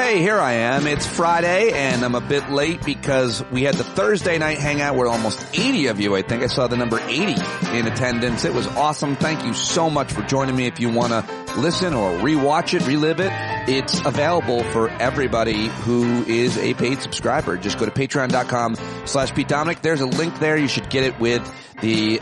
Hey, here I am. It's Friday, and I'm a bit late because we had the Thursday night hangout where almost 80 of you, I think I saw the number 80 in attendance. It was awesome. Thank you so much for joining me. If you want to listen or rewatch it, relive it, it's available for everybody who is a paid subscriber. Just go to patreon.com/PeteDominic. There's a link there. You should get it with the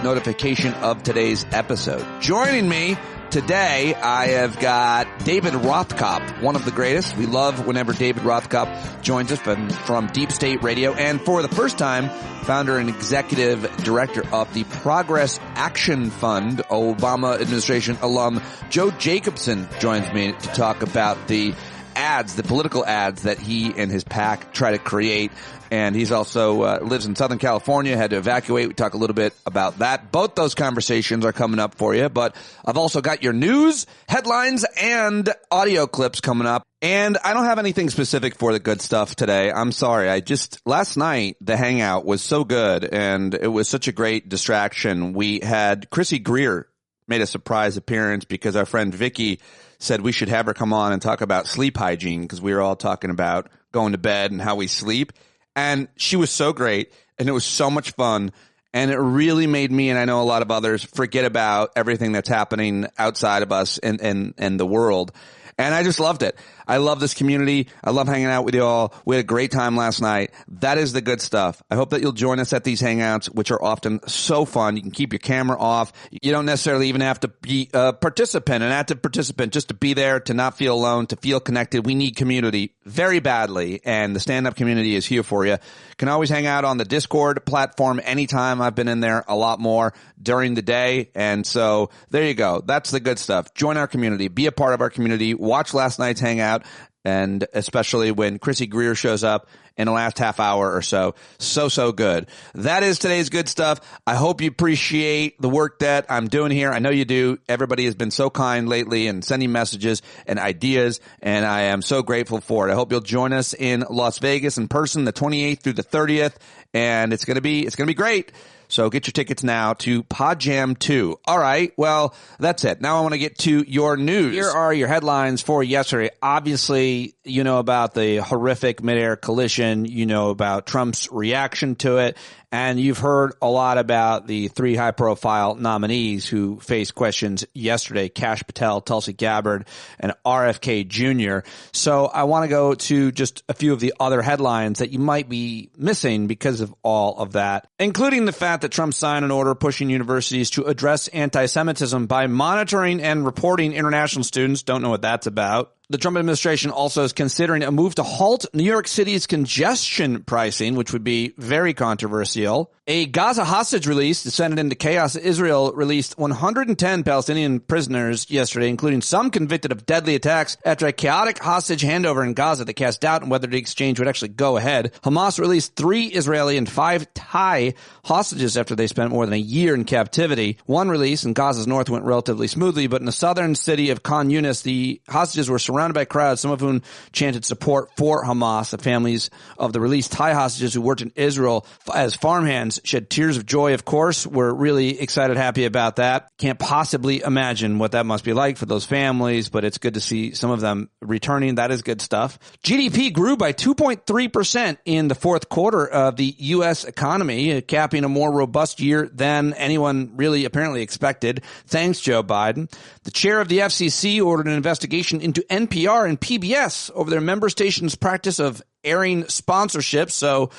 notification of today's episode. Joining me today, I have got David Rothkopf, one of the greatest. We love whenever David Rothkopf joins us from Deep State Radio. And for the first time, founder and executive director of the Progress Action Fund, Obama administration alum Joe Jacobson joins me to talk about the ads, the political ads that he and his PAC try to create. And he's also lives in Southern California, had to evacuate. We talk a little bit about that. Both those conversations are coming up for you. But I've also got your news, headlines, and audio clips coming up. And I don't have anything specific for the good stuff today. I'm sorry. Last night, the hangout was so good, and it was such a great distraction. We had Chrissy Greer made a surprise appearance because our friend Vicky said we should have her come on and talk about sleep hygiene because we were all talking about going to bed and how we sleep. And she was so great, and it was so much fun, and it really made me, and I know a lot of others, forget about everything that's happening outside of us and the world. And I just loved it. I love this community. I love hanging out with you all. We had a great time last night. That is the good stuff. I hope that you'll join us at these hangouts, which are often so fun. You can keep your camera off. You don't necessarily even have to be a participant, an active participant, just to be there, to not feel alone, to feel connected. We need community very badly, and the stand-up community is here for you. You can always hang out on the Discord platform anytime. I've been in there a lot more during the day, and so there you go. That's the good stuff. Join our community. Be a part of our community. Watch last night's hangout. And especially when Chrissy Greer shows up in the last half hour or so. So good. That is today's good stuff. I hope you appreciate the work that I'm doing here. I know you do. Everybody has been so kind lately and sending messages and ideas, and I am so grateful for it. I hope you'll join us in Las Vegas in person the 28th through the 30th, and it's going to be great. So get your tickets now to PODJAM 2. All right, well, that's it. Now I want to get to your news. Here are your headlines for yesterday. Obviously, you know about the horrific midair collision. You know about Trump's reaction to it. And you've heard a lot about the three high-profile nominees who faced questions yesterday, Kash Patel, Tulsi Gabbard, and RFK Jr. So I want to go to just a few of the other headlines that you might be missing because of all of that, including the fact that Trump signed an order pushing universities to address anti-Semitism by monitoring and reporting international students. Don't know what that's about. The Trump administration also is considering a move to halt New York City's congestion pricing, which would be very controversial. A Gaza hostage release descended into chaos. Israel released 110 Palestinian prisoners yesterday, including some convicted of deadly attacks after a chaotic hostage handover in Gaza that cast doubt on whether the exchange would actually go ahead. Hamas released 3 Israeli and 5 Thai hostages after they spent more than a year in captivity. One release in Gaza's north went relatively smoothly, but in the southern city of Khan Yunis, the hostages were surrounded by crowds, some of whom chanted support for Hamas. The families of the released Thai hostages who worked in Israel as farmhands shed tears of joy, of course. We're really excited, happy about that. Can't possibly imagine what that must be like for those families, but it's good to see some of them returning. That is good stuff. GDP grew by 2.3% in the fourth quarter of the U.S. economy, capping a more robust year than anyone really apparently expected. Thanks, Joe Biden. The chair of the FCC ordered an investigation into NPR and PBS over their member stations' practice of airing sponsorships. So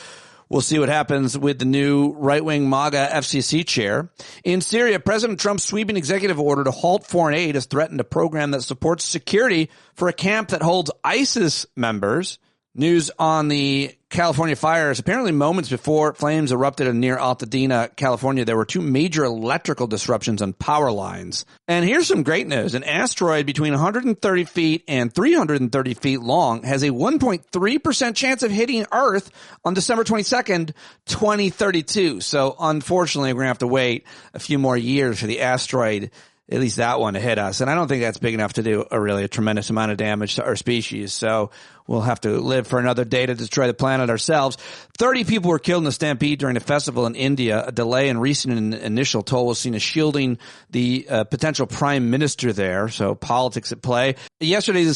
we'll see what happens with the new right-wing MAGA FCC chair. In Syria, President Trump's sweeping executive order to halt foreign aid has threatened a program that supports security for a camp that holds ISIS members. News on the California fires. Apparently moments before flames erupted near Altadena, California, there were 2 major electrical disruptions on power lines. And here's some great news. An asteroid between 130 feet and 330 feet long has a 1.3% chance of hitting Earth on December 22nd, 2032. So unfortunately, we're going to have to wait a few more years for the asteroid, at least that one, to hit us. And I don't think that's big enough to do a tremendous amount of damage to our species. So we'll have to live for another day to destroy the planet ourselves. 30 people were killed in a stampede during a festival in India. A delay in recent initial toll was seen as shielding the potential prime minister there. So politics at play. Yesterday, the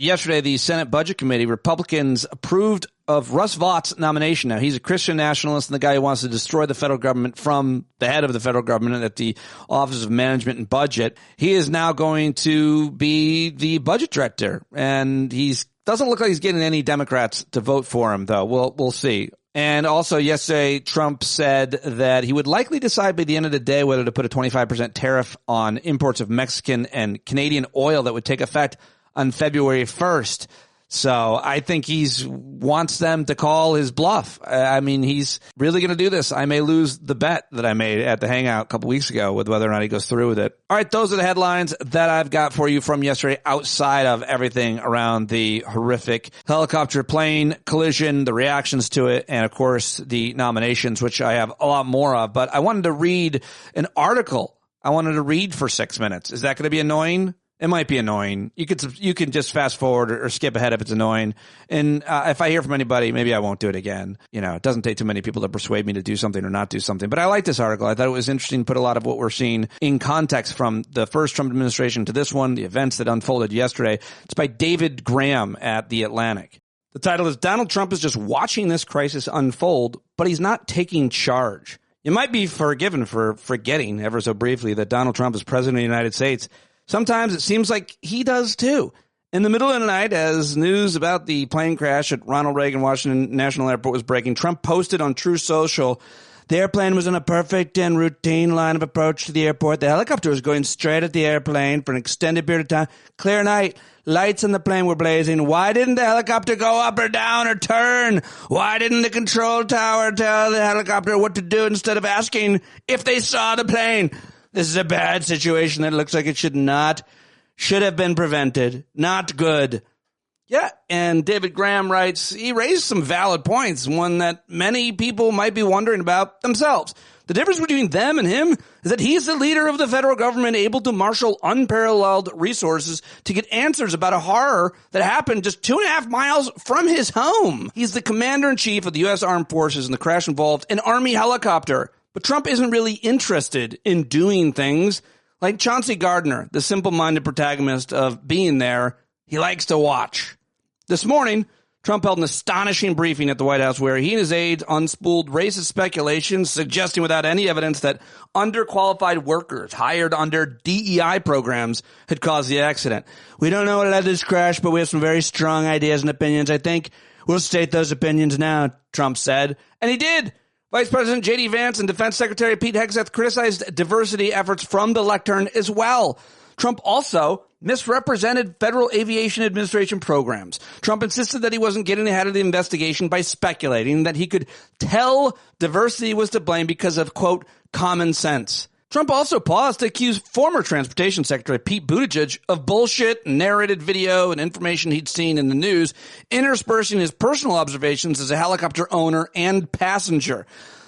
Yesterday, the Senate Budget Committee, Republicans approved of Russ Vought's nomination. Now, he's a Christian nationalist and the guy who wants to destroy the federal government from the head of the federal government at the Office of Management and Budget. He is now going to be the budget director, and doesn't look like he's getting any Democrats to vote for him, though. We'll see. And also yesterday, Trump said that he would likely decide by the end of the day whether to put a 25% tariff on imports of Mexican and Canadian oil that would take effect on February 1st. So I think wants them to call his bluff. I mean, he's really going to do this. I may lose the bet that I made at the Hangout a couple weeks ago with whether or not he goes through with it. All right, those are the headlines that I've got for you from yesterday outside of everything around the horrific helicopter plane collision, the reactions to it, and, of course, the nominations, which I have a lot more of. But I wanted to read an article I wanted to read for 6 minutes. Is that going to be annoying? It might be annoying. You can just fast forward or skip ahead if it's annoying. And if I hear from anybody, maybe I won't do it again. You know, it doesn't take too many people to persuade me to do something or not do something. But I like this article. I thought it was interesting to put a lot of what we're seeing in context from the first Trump administration to this one, the events that unfolded yesterday. It's by David Graham at The Atlantic. The title is Donald Trump is just watching this crisis unfold, but he's not taking charge. You might be forgiven for forgetting ever so briefly that Donald Trump is president of the United States. Sometimes it seems like he does, too. In the middle of the night, as news about the plane crash at Ronald Reagan Washington National Airport was breaking, Trump posted on Truth Social, the airplane was in a perfect and routine line of approach to the airport. The helicopter was going straight at the airplane for an extended period of time. Clear night. Lights in the plane were blazing. Why didn't the helicopter go up or down or turn? Why didn't the control tower tell the helicopter what to do instead of asking if they saw the plane? This is a bad situation that looks like it should have been prevented. Not good. Yeah, and David Graham writes, he raised some valid points, one that many people might be wondering about themselves. The difference between them and him is that he's the leader of the federal government able to marshal unparalleled resources to get answers about a horror that happened just 2.5 miles from his home. He's the commander-in-chief of the U.S. Armed Forces, and the crash involved an Army helicopter. But Trump isn't really interested in doing things like Chauncey Gardner, the simple-minded protagonist of Being There. He likes to watch. This morning, Trump held an astonishing briefing at the White House where he and his aides unspooled racist speculations, suggesting without any evidence that underqualified workers hired under DEI programs had caused the accident. We don't know what led to this crash, but we have some very strong ideas and opinions. I think we'll state those opinions now, Trump said. And he did. Vice President J.D. Vance and Defense Secretary Pete Hegseth criticized diversity efforts from the lectern as well. Trump also misrepresented Federal Aviation Administration programs. Trump insisted that he wasn't getting ahead of the investigation by speculating that he could tell diversity was to blame because of, quote, common sense. Trump also paused to accuse former Transportation Secretary Pete Buttigieg of bullshit, narrated video, and information he'd seen in the news, interspersing his personal observations as a helicopter owner and passenger.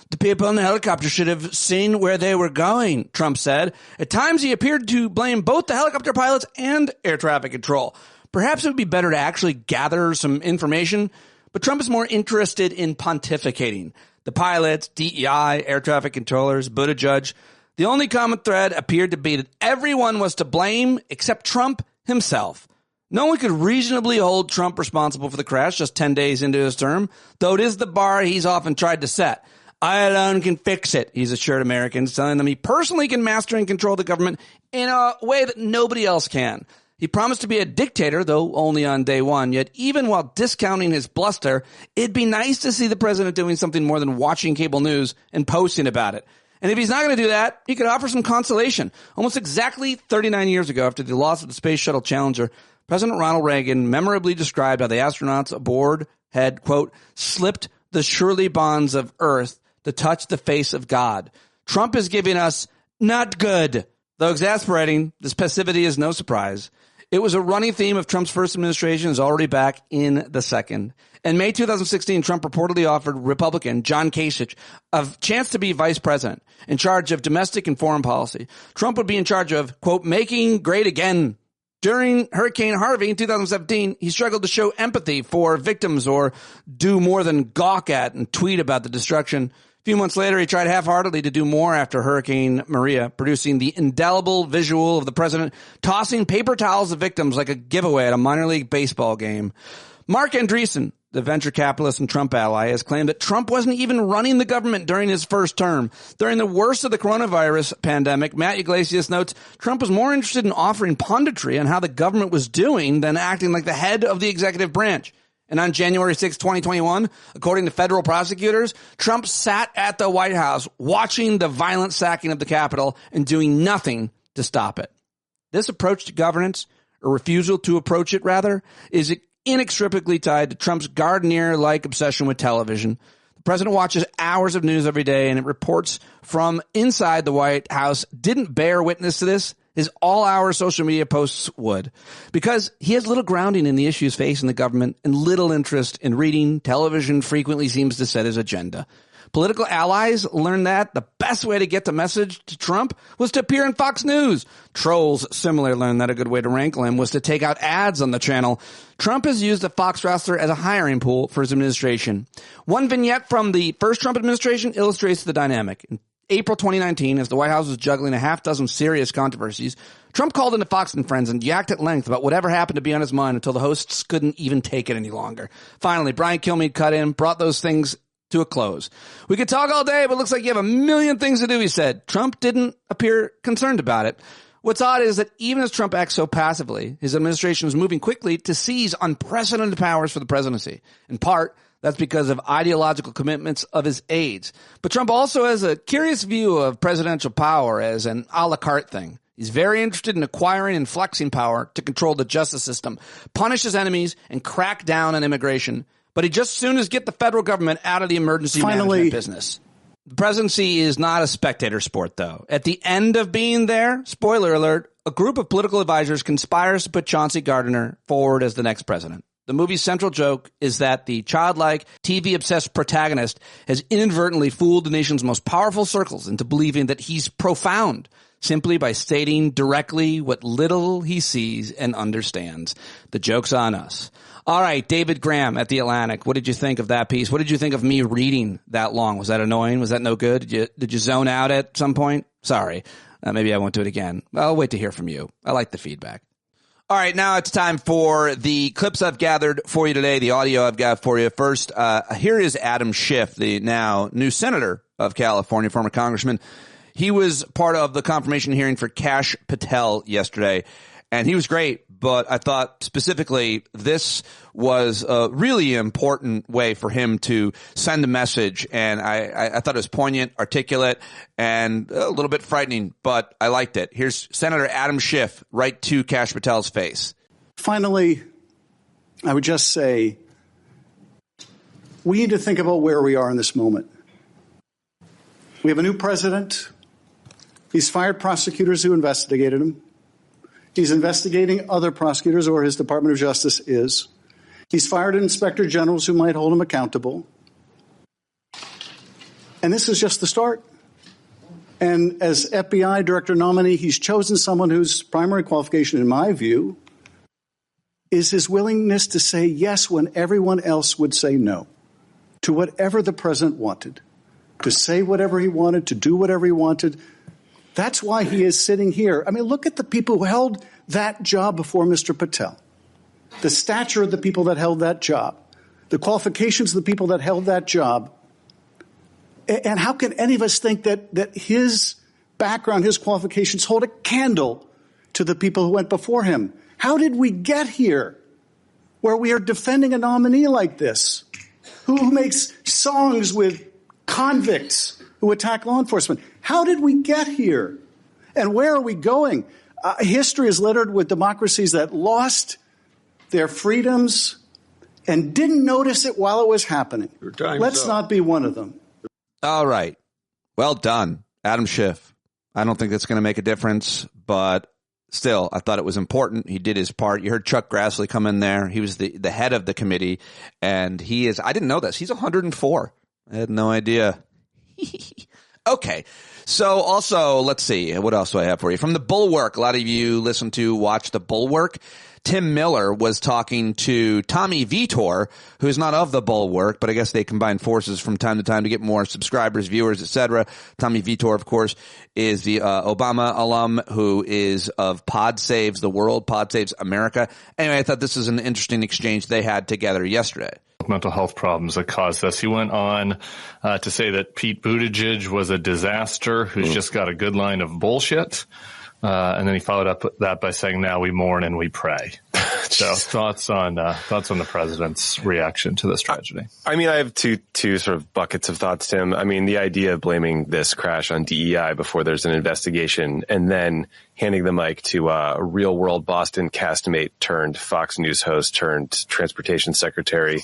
The people in the helicopter should have seen where they were going, Trump said. At times, he appeared to blame both the helicopter pilots and air traffic control. Perhaps it would be better to actually gather some information, but Trump is more interested in pontificating. The pilots, DEI, air traffic controllers, Buttigieg. The only common thread appeared to be that everyone was to blame except Trump himself. No one could reasonably hold Trump responsible for the crash just 10 days into his term, though it is the bar he's often tried to set. I alone can fix it, he's assured Americans, telling them he personally can master and control the government in a way that nobody else can. He promised to be a dictator, though only on day one, yet even while discounting his bluster, it'd be nice to see the president doing something more than watching cable news and posting about it. And if he's not going to do that, he could offer some consolation. Almost exactly 39 years ago, after the loss of the Space Shuttle Challenger, President Ronald Reagan memorably described how the astronauts aboard had, quote, slipped the surely bonds of Earth to touch the face of God. Trump is giving us not good. Though exasperating, this passivity is no surprise. It was a running theme of Trump's first administration, is already back in the second. In May 2016, Trump reportedly offered Republican John Kasich a chance to be vice president in charge of domestic and foreign policy. Trump would be in charge of, quote, making great again. During Hurricane Harvey in 2017, he struggled to show empathy for victims or do more than gawk at and tweet about the destruction. A few months later, he tried half-heartedly to do more after Hurricane Maria, producing the indelible visual of the president tossing paper towels at victims like a giveaway at a minor league baseball game. Mark Andreessen, the venture capitalist and Trump ally, has claimed that Trump wasn't even running the government during his first term. During the worst of the coronavirus pandemic, Matt Yglesias notes Trump was more interested in offering punditry on how the government was doing than acting like the head of the executive branch. And on January 6, 2021, according to federal prosecutors, Trump sat at the White House watching the violent sacking of the Capitol and doing nothing to stop it. This approach to governance, or refusal to approach it rather, is inextricably tied to Trump's Gardner-like obsession with television. The president watches hours of news every day, and it reports from inside the White House didn't bear witness to this. His all-hour social media posts would. Because he has little grounding in the issues facing the government and little interest in reading, television frequently seems to set his agenda. Political allies learned that the best way to get the message to Trump was to appear in Fox News. Trolls similarly learned that a good way to rankle him was to take out ads on the channel. Trump has used the Fox roster as a hiring pool for his administration. One vignette from the first Trump administration illustrates the dynamic. In April 2019, as the White House was juggling a half dozen serious controversies, Trump called into Fox and Friends and yacked at length about whatever happened to be on his mind until the hosts couldn't even take it any longer. Finally, Brian Kilmeade cut in, brought those things to a close. We could talk all day, but it looks like you have a million things to do, he said. Trump didn't appear concerned about it. What's odd is that even as Trump acts so passively, his administration is moving quickly to seize unprecedented powers for the presidency. In part, that's because of ideological commitments of his aides. But Trump also has a curious view of presidential power as an a la carte thing. He's very interested in acquiring and flexing power to control the justice system, punish his enemies, and crack down on immigration. But he just soon as get the federal government out of the emergency management business. The presidency is not a spectator sport, though. At the end of being there, spoiler alert, a group of political advisors conspires to put Chauncey Gardner forward as the next president. The movie's central joke is that the childlike, TV-obsessed protagonist has inadvertently fooled the nation's most powerful circles into believing that he's profound simply by stating directly what little he sees and understands. The joke's on us. All right, David Graham at The Atlantic. What did you think of that piece? What did you think of me reading that long? Was that annoying? Was that no good? Did you zone out at some point? Sorry. Maybe I won't do it again. I'll wait to hear from you. I like the feedback. All right, now it's time for the clips I've gathered for you today, the audio I've got for you. First, here is Adam Schiff, the now new senator of California, former congressman. He was part of the confirmation hearing for Kash Patel yesterday, and he was great, but I thought specifically this was a really important way for him to send a message, and I thought it was poignant, articulate, and a little bit frightening, but I liked it. Here's Senator Adam Schiff right to Kash Patel's face. Finally, I would just say we need to think about where we are in this moment. We have a new president. He's fired prosecutors who investigated him. He's investigating other prosecutors, or his Department of Justice is. He's fired inspector generals who might hold him accountable. And this is just the start. And as FBI director nominee, he's chosen someone whose primary qualification, in my view, is his willingness to say yes when everyone else would say no to whatever the president wanted, to say whatever he wanted, to do whatever he wanted. That's why he is sitting here. I mean, look at the people who held that job before Mr. Patel, the stature of the people that held that job, the qualifications of the people that held that job. And how can any of us think that his background, his qualifications hold a candle to the people who went before him? How did we get here where we are defending a nominee like this, who makes songs with convicts who attack law enforcement? How did we get here? And where are we going? History is littered with democracies that lost their freedoms and didn't notice it while it was happening. Let's not be one of them. All right. Well done, Adam Schiff. I don't think that's going to make a difference, but still, I thought it was important. He did his part. You heard Chuck Grassley come in there. He was the head of the committee, and he is, I didn't know this, he's 104. I had no idea. Okay. So also, let's see. What else do I have for you? From The Bulwark. A lot of you watch The Bulwark. Tim Miller was talking to Tommy Vitor, who's not of the Bulwark, but I guess they combine forces from time to time to get more subscribers, viewers, etc. Tommy Vitor, of course, is the Obama alum who is of Pod Saves the World, Pod Saves America. Anyway, I thought this was an interesting exchange they had together yesterday. Mental health problems that caused this. He went on to say that Pete Buttigieg was a disaster who's just got a good line of bullshit. And then he followed up that by saying, now we mourn and we pray. So thoughts on the president's reaction to this tragedy? I mean, I have two sort of buckets of thoughts, Tim. I mean, the idea of blaming this crash on DEI before there's an investigation and then handing the mic to a real world Boston castmate turned Fox News host turned transportation secretary,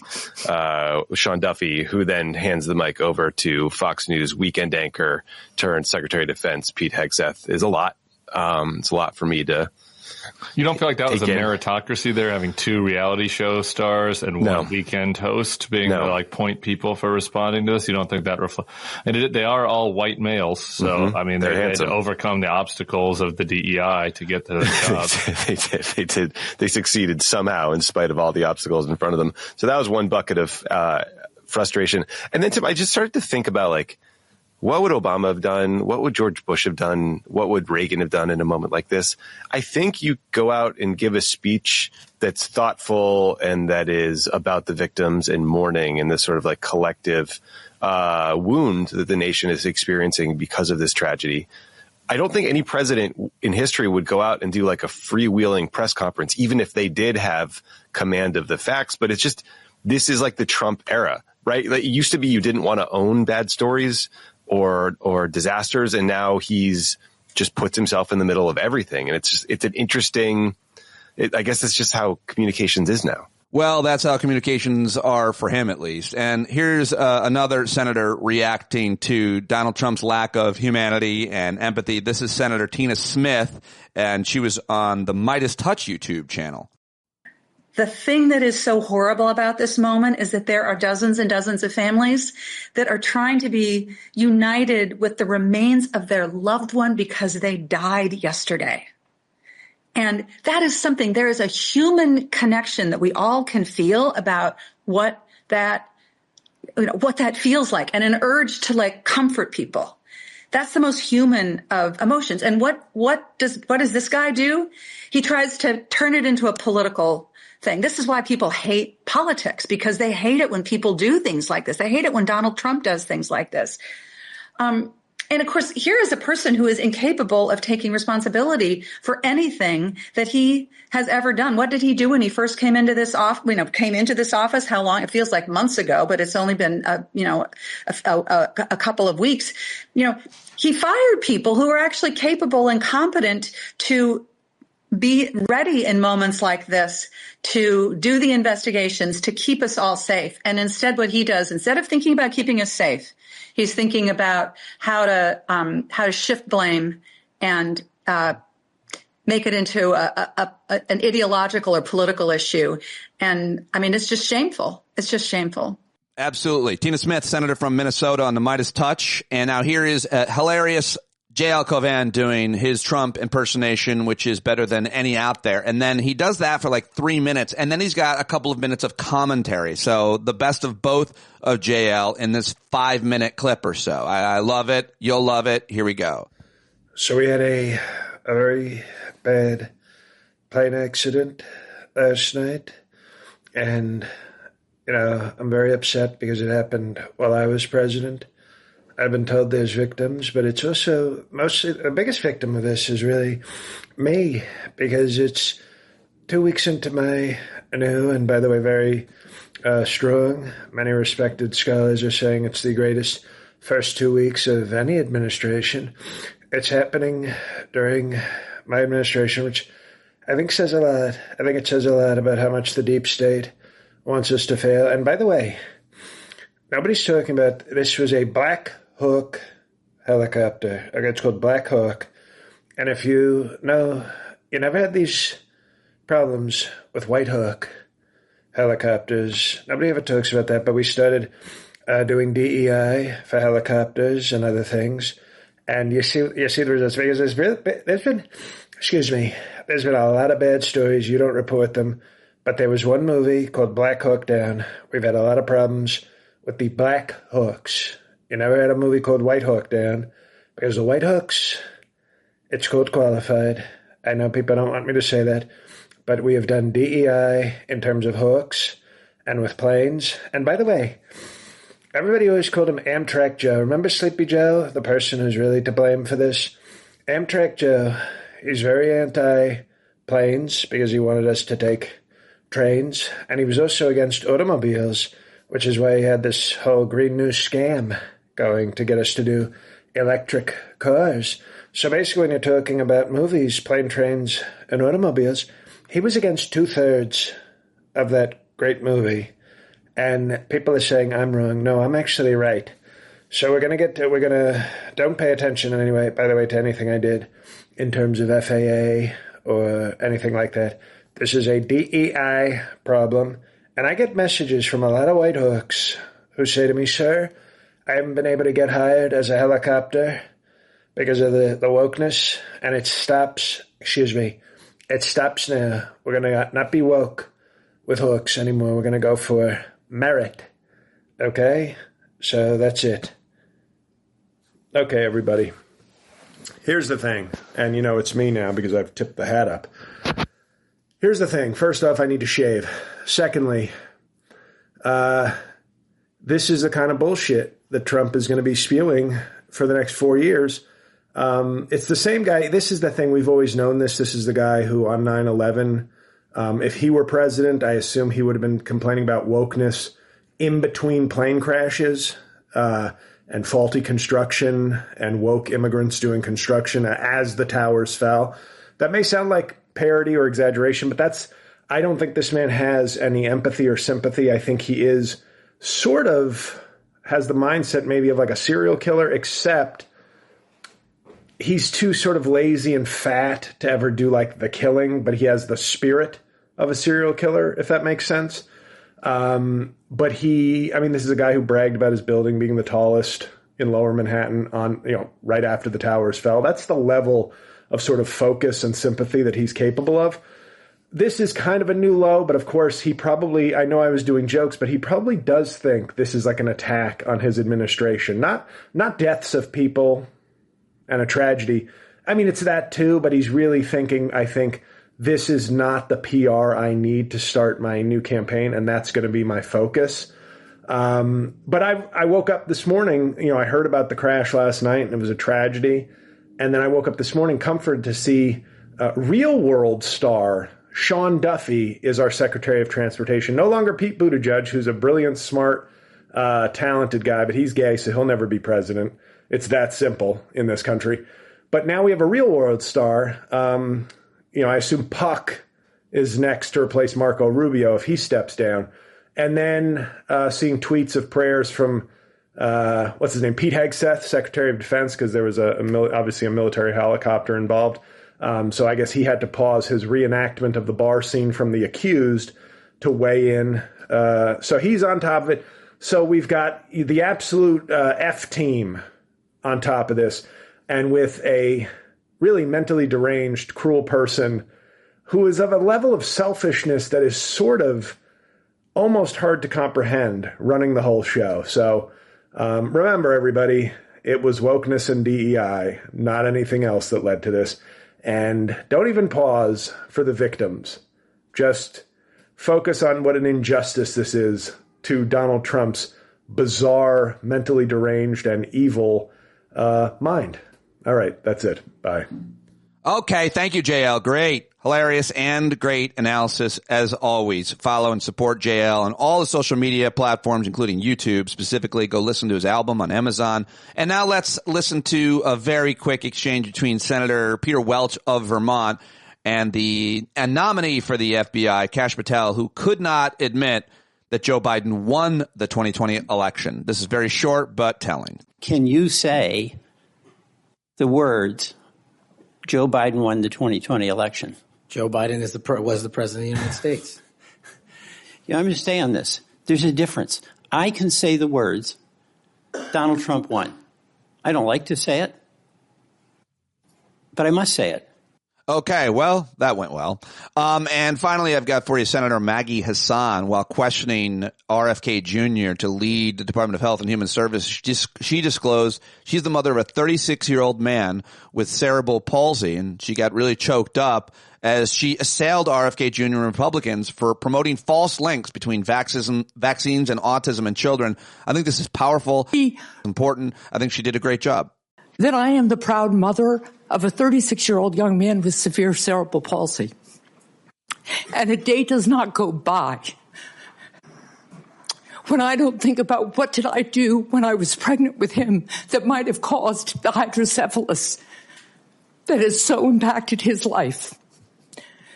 Sean Duffy, who then hands the mic over to Fox News weekend anchor turned Secretary of Defense, Pete Hegseth, is a lot. It's a lot for me to. You don't feel like that was a meritocracy there, having two reality show stars and one weekend host being able to like point people for responding to this? You don't think that reflects? And they are all white males, so I mean, they had to overcome the obstacles of the DEI to get to the job. They succeeded somehow in spite of all the obstacles in front of them. So that was one bucket of frustration. And then Tim, I just started to think about like, what would Obama have done? What would George Bush have done? What would Reagan have done in a moment like this? I think you go out and give a speech that's thoughtful and that is about the victims and mourning and this sort of like collective wound that the nation is experiencing because of this tragedy. I don't think any president in history would go out and do like a freewheeling press conference, even if they did have command of the facts. But it's just, this is like the Trump era, right? Like, it used to be you didn't want to own bad stories or disasters, and now he's just puts himself in the middle of everything. And it's an interesting, I guess it's just how communications is now. Well, that's how communications are for him, at least. And here's another senator reacting to Donald Trump's lack of humanity and empathy. This is Senator Tina Smith, and she was on the Midas Touch YouTube channel. The thing that is so horrible about this moment is that there are dozens and dozens of families that are trying to be united with the remains of their loved one because they died yesterday. And that is something, there is a human connection that we all can feel about what that feels like, and an urge to like comfort people. That's the most human of emotions. And what does this guy do? He tries to turn it into a political thing. This is why people hate politics, because they hate it when people do things like this. They hate it when Donald Trump does things like this. And of course, here is a person who is incapable of taking responsibility for anything that he has ever done. What did he do when he first came into this office? How long? It feels like months ago, but it's only been, a couple of weeks. He fired people who are actually capable and competent to be ready in moments like this to do the investigations, to keep us all safe. And instead, what he does, instead of thinking about keeping us safe, he's thinking about how to shift blame and make it into an ideological or political issue. And I mean, it's just shameful. It's just shameful. Absolutely. Tina Smith, senator from Minnesota, on the Midas Touch. And now here is a hilarious J.L. Cauvin doing his Trump impersonation, which is better than any out there. And then he does that for like 3 minutes, and then he's got a couple of minutes of commentary. So the best of both of J.L. in this 5-minute clip or so. I love it. You'll love it. Here we go. So we had a very bad plane accident last night, and, I'm very upset because it happened while I was president. I've been told there's victims, but it's also mostly the biggest victim of this is really me, because it's 2 weeks into my new, and by the way, very strong, many respected scholars are saying it's the greatest first 2 weeks of any administration. It's happening during my administration, which I think says a lot. I think it says a lot about how much the deep state wants us to fail. And by the way, nobody's talking about this was a Black Hawk helicopter. Okay, it's called Black Hawk. And if you know, you never had these problems with White Hawk helicopters. Nobody ever talks about that, but we started doing DEI for helicopters and other things. And you see the results, because there's been, there's been a lot of bad stories. You don't report them. But there was one movie called Black Hawk Down. We've had a lot of problems with the Black Hawks. You never had a movie called White Hawk Down. Because the White Hawks, it's code qualified. I know people don't want me to say that. But we have done DEI in terms of hawks and with planes. And by the way, everybody always called him Amtrak Joe. Remember Sleepy Joe, the person who's really to blame for this? Amtrak Joe, he's very anti-planes because he wanted us to take trains. And he was also against automobiles, which is why he had this whole Green New scam going to get us to do electric cars. So basically when you're talking about movies, plane, trains, and automobiles, he was against 2/3 of that great movie. And people are saying I'm wrong. No, I'm actually right. So don't pay attention in any way, by the way, to anything I did in terms of FAA or anything like that. This is a DEI problem. And I get messages from a lot of White Hawks who say to me, sir, I haven't been able to get hired as a helicopter because of the wokeness. And it stops now. We're going to not be woke with hooks anymore. We're going to go for merit. Okay? So that's it. Okay, everybody. Here's the thing. And you know it's me now because I've tipped the hat up. Here's the thing. First off, I need to shave. Secondly, this is the kind of bullshit that Trump is going to be spewing for the next 4 years. It's the same guy. This is the thing. We've always known this. This is the guy who on 9/11, if he were president, I assume he would have been complaining about wokeness in between plane crashes and faulty construction and woke immigrants doing construction as the towers fell. That may sound like parody or exaggeration, but I don't think this man has any empathy or sympathy. I think he is sort of has the mindset maybe of like a serial killer, except he's too sort of lazy and fat to ever do like the killing, but he has the spirit of a serial killer, if that makes sense. But this is a guy who bragged about his building being the tallest in Lower Manhattan right after the towers fell. That's the level of sort of focus and sympathy that he's capable of. This is kind of a new low, but of course he probably, I know I was doing jokes, but he probably does think this is like an attack on his administration, not deaths of people and a tragedy. I mean, it's that too, but he's really thinking, I think, this is not the PR I need to start my new campaign, and that's going to be my focus. But I woke up this morning, I heard about the crash last night, and it was a tragedy. And then I woke up this morning comforted to see Real World star Sean Duffy is our Secretary of Transportation. No longer Pete Buttigieg, who's a brilliant, smart, talented guy, but he's gay, so he'll never be president. It's that simple in this country. But now we have a Real World star. I assume Puck is next to replace Marco Rubio if he steps down. And then seeing tweets of prayers from, what's his name, Pete Hegseth, Secretary of Defense, because there was obviously a military helicopter involved. So I guess he had to pause his reenactment of the bar scene from The Accused to weigh in. So he's on top of it. So we've got the absolute F team on top of this, and with a really mentally deranged, cruel person who is of a level of selfishness that is sort of almost hard to comprehend running the whole show. So remember, everybody, it was wokeness and DEI, not anything else that led to this. And don't even pause for the victims. Just focus on what an injustice this is to Donald Trump's bizarre, mentally deranged, and evil mind. All right, that's it. Bye. Okay, thank you, JL. Great, hilarious, and great analysis as always. Follow and support JL on all the social media platforms, including YouTube. Specifically, go listen to his album on Amazon. And now let's listen to a very quick exchange between Senator Peter Welch of Vermont and the nominee for the FBI, Kash Patel, who could not admit that Joe Biden won the 2020 election. This is very short but telling. Can you say the words, Joe Biden won the 2020 election? Joe Biden was the president of the United States. I'm going to stay on this. There's a difference. I can say the words, Donald Trump won. I don't like to say it, but I must say it. Okay, well, that went well. And finally, I've got for you Senator Maggie Hassan. While questioning RFK Jr. to lead the Department of Health and Human Services, she disclosed she's the mother of a 36-year-old man with cerebral palsy, and she got really choked up as she assailed RFK Jr. and Republicans for promoting false links between vaccines and autism in children. I think this is powerful, important. I think she did a great job. That I am the proud mother of a 36-year-old young man with severe cerebral palsy. And a day does not go by when I don't think about what did I do when I was pregnant with him that might have caused the hydrocephalus that has so impacted his life.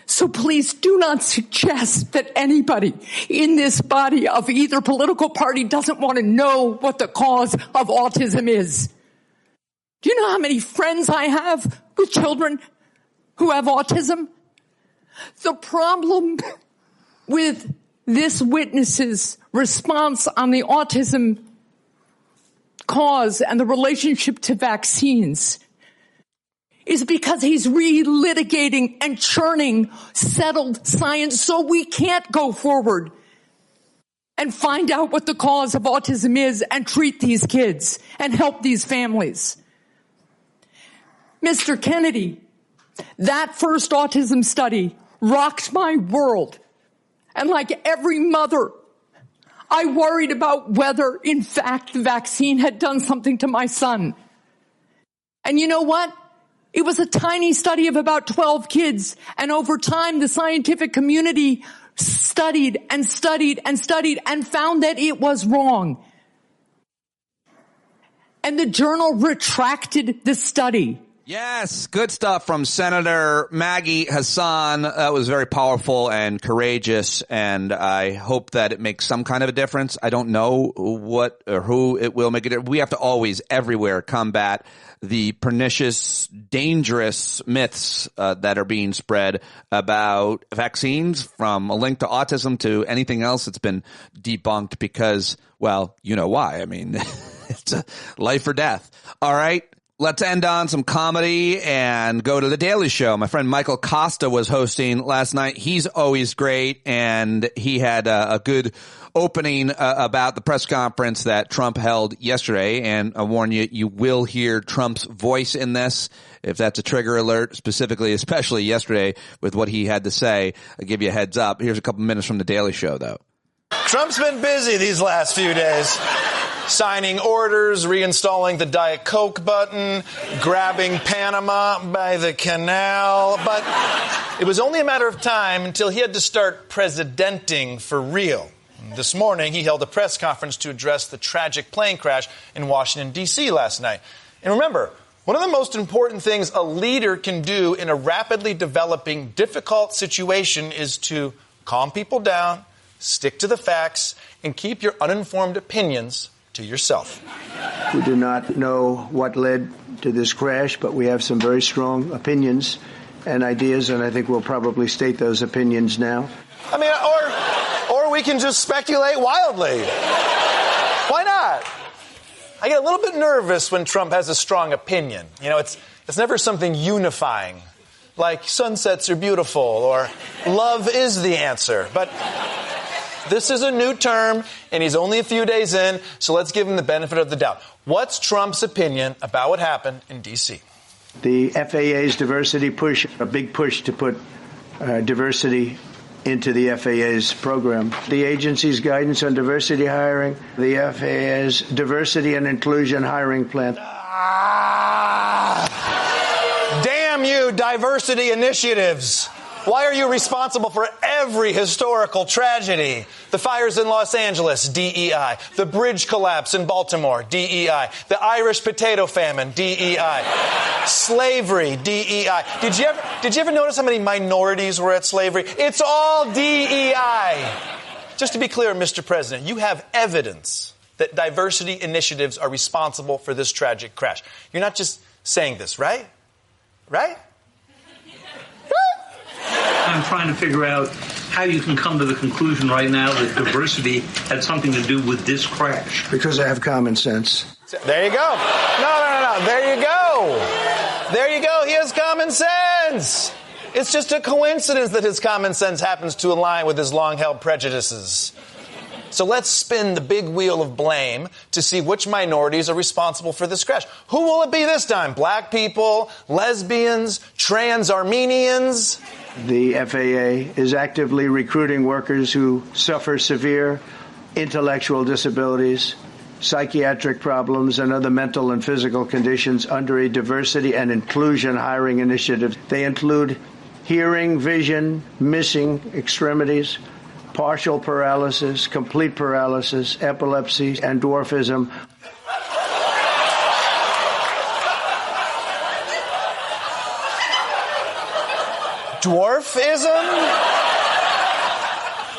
So please do not suggest that anybody in this body of either political party doesn't want to know what the cause of autism is. Do you know how many friends I have with children who have autism? The problem with this witness's response on the autism cause and the relationship to vaccines is because he's relitigating and churning settled science so we can't go forward and find out what the cause of autism is and treat these kids and help these families. Mr. Kennedy, that first autism study rocked my world. And like every mother, I worried about whether, in fact, the vaccine had done something to my son. And you know what? It was a tiny study of about 12 kids. And over time, the scientific community studied and studied and studied and found that it was wrong. And the journal retracted the study. Yes, good stuff from Senator Maggie Hassan. That was very powerful and courageous, and I hope that it makes some kind of a difference. I don't know what or who it will make a difference. We have to always, everywhere, combat the pernicious, dangerous myths that are being spread about vaccines, from a link to autism to anything else that's been debunked because, well, you know why. I mean, it's a life or death. All right. Let's end on some comedy and go to The Daily Show. My friend Michael Costa was hosting last night. He's always great, and he had a good opening about the press conference that Trump held yesterday. And I warn you, you will hear Trump's voice in this. If that's a trigger alert, specifically, especially yesterday with what he had to say, I'll give you a heads up. Here's a couple minutes from The Daily Show, though. Trump's been busy these last few days. Signing orders, reinstalling the Diet Coke button, grabbing Panama by the canal. But it was only a matter of time until he had to start presidenting for real. This morning, he held a press conference to address the tragic plane crash in Washington, D.C. last night. And remember, one of the most important things a leader can do in a rapidly developing, difficult situation is to calm people down, stick to the facts, and keep your uninformed opinions to yourself. We do not know what led to this crash, but we have some very strong opinions and ideas, and I think we'll probably state those opinions now. I mean, or we can just speculate wildly. Why not? I get a little bit nervous when Trump has a strong opinion. You know, it's never something unifying, like sunsets are beautiful or love is the answer. But this is a new term, and he's only a few days in, so let's give him the benefit of the doubt. What's Trump's opinion about what happened in D.C.? The FAA's diversity push, a big push to put diversity into the FAA's program. The agency's guidance on diversity hiring, the FAA's diversity and inclusion hiring plan. Damn you, diversity initiatives. Why are you responsible for every historical tragedy? The fires in Los Angeles, DEI. The bridge collapse in Baltimore, DEI. The Irish potato famine, DEI. Slavery, DEI. Did you ever notice how many minorities were at slavery? It's all DEI. Just to be clear, Mr. President, you have evidence that diversity initiatives are responsible for this tragic crash. You're not just saying this, right? Right? I'm trying to figure out how you can come to the conclusion right now that diversity had something to do with this crash. Because I have common sense. There you go. No. There you go. There you go. He has common sense. It's just a coincidence that his common sense happens to align with his long-held prejudices. So let's spin the big wheel of blame to see which minorities are responsible for this crash. Who will it be this time? Black people, lesbians, trans Armenians? The FAA is actively recruiting workers who suffer severe intellectual disabilities, psychiatric problems, and other mental and physical conditions under a diversity and inclusion hiring initiative. They include hearing, vision, missing extremities, partial paralysis, complete paralysis, epilepsy, and dwarfism. Dwarfism?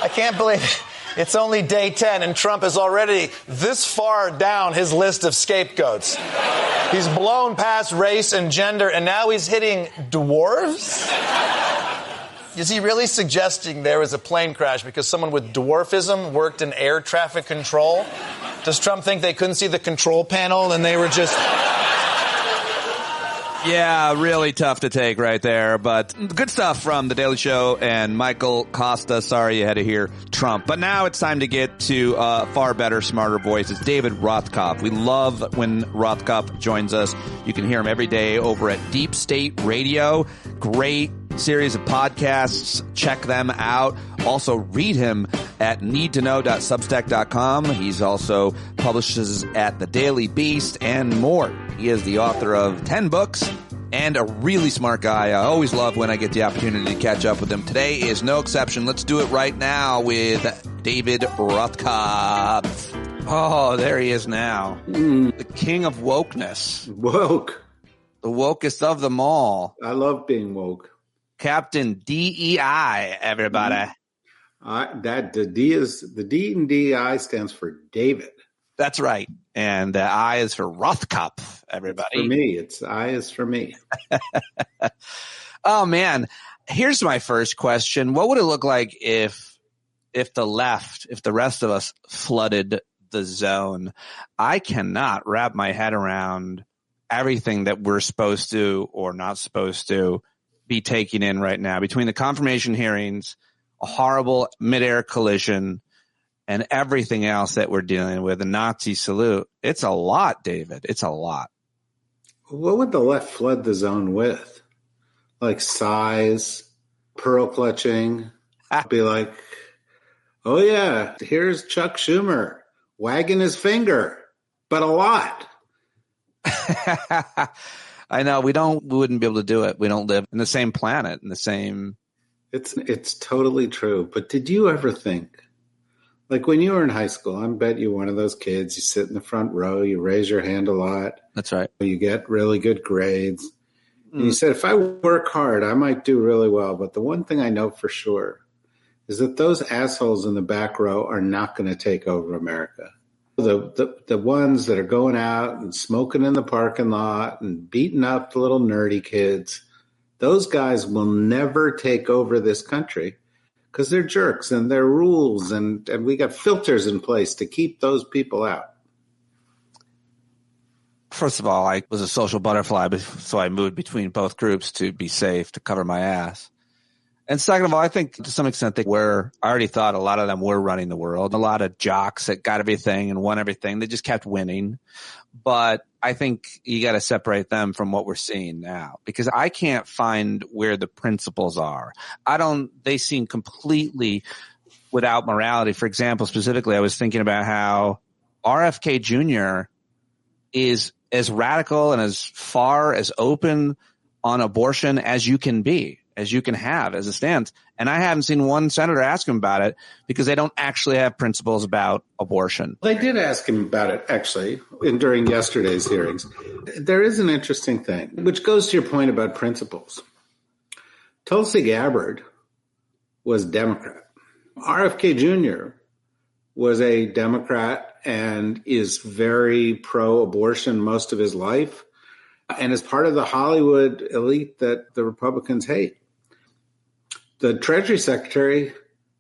I can't believe it. It's only day 10 and Trump is already this far down his list of scapegoats. He's blown past race and gender and now he's hitting dwarves? Is he really suggesting there was a plane crash because someone with dwarfism worked in air traffic control? Does Trump think they couldn't see the control panel and they were just... Yeah, really tough to take right there, but good stuff from The Daily Show and Michael Costa. Sorry you had to hear Trump. But now it's time to get to far better, smarter voices. David Rothkopf. We love when Rothkopf joins us. You can hear him every day over at Deep State Radio. Great series of podcasts. Check them out. Also read him at needtoknow.substack.com. He's also publishes at The Daily Beast and more. He is the author of 10 books and a really smart guy. I always love when I get the opportunity to catch up with him. Today is no exception. Let's do it right now with David Rothkopf. Oh, there he is now. The king of wokeness. Woke. The wokest of them all. I love being woke. Captain DEI, everybody. The D in DEI stands for David. That's right. And the I is for Rothkopf, everybody. For me, I is for me. Oh man, here's my first question. What would it look like if the left, if the rest of us flooded the zone? I cannot wrap my head around everything that we're supposed to or not supposed to be taking in right now between the confirmation hearings, a horrible midair collision, and everything else that we're dealing with, the Nazi salute. It's a lot, David. It's a lot. What would the left flood the zone with? Like size, pearl clutching, be like, oh yeah, here's Chuck Schumer wagging his finger, but a lot. I know we wouldn't be able to do it. We don't live in the same planet, in the same. It's totally true. But did you ever think, like when you were in high school, I bet you one of those kids, you sit in the front row, you raise your hand a lot. That's right. You get really good grades. And you said, if I work hard, I might do really well. But the one thing I know for sure is that those assholes in the back row are not going to take over America. The ones that are going out and smoking in the parking lot and beating up the little nerdy kids, those guys will never take over this country because they're jerks and they're rules and we got filters in place to keep those people out. First of all, I was a social butterfly, so I moved between both groups to be safe, to cover my ass. And second of all, I think to some extent I already thought a lot of them were running the world. A lot of jocks that got everything and won everything. They just kept winning. But I think you got to separate them from what we're seeing now because I can't find where the principles are. They seem completely without morality. For example, specifically, I was thinking about how RFK Jr. is as radical and as far as open on abortion as you can be, as you can have as a stance. And I haven't seen one senator ask him about it because they don't actually have principles about abortion. They did ask him about it, actually, during yesterday's hearings. There is an interesting thing, which goes to your point about principles. Tulsi Gabbard was Democrat. RFK Jr. was a Democrat and is very pro-abortion most of his life and is part of the Hollywood elite that the Republicans hate. The Treasury Secretary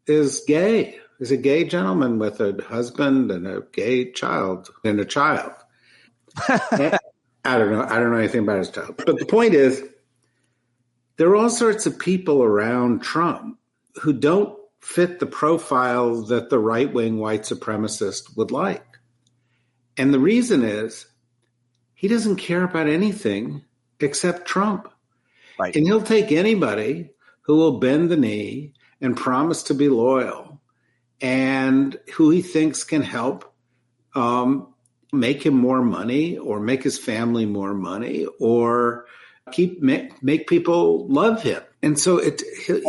is gay. He's a gay gentleman with a husband and a gay child and a child. I don't know anything about his child. But the point is, There are all sorts of people around Trump who don't fit the profile that the right-wing white supremacist would like. And the reason is he doesn't care about anything except Trump. Right. And he'll take anybody who will bend the knee and promise to be loyal and who he thinks can help make him more money or make his family more money or make people love him. And so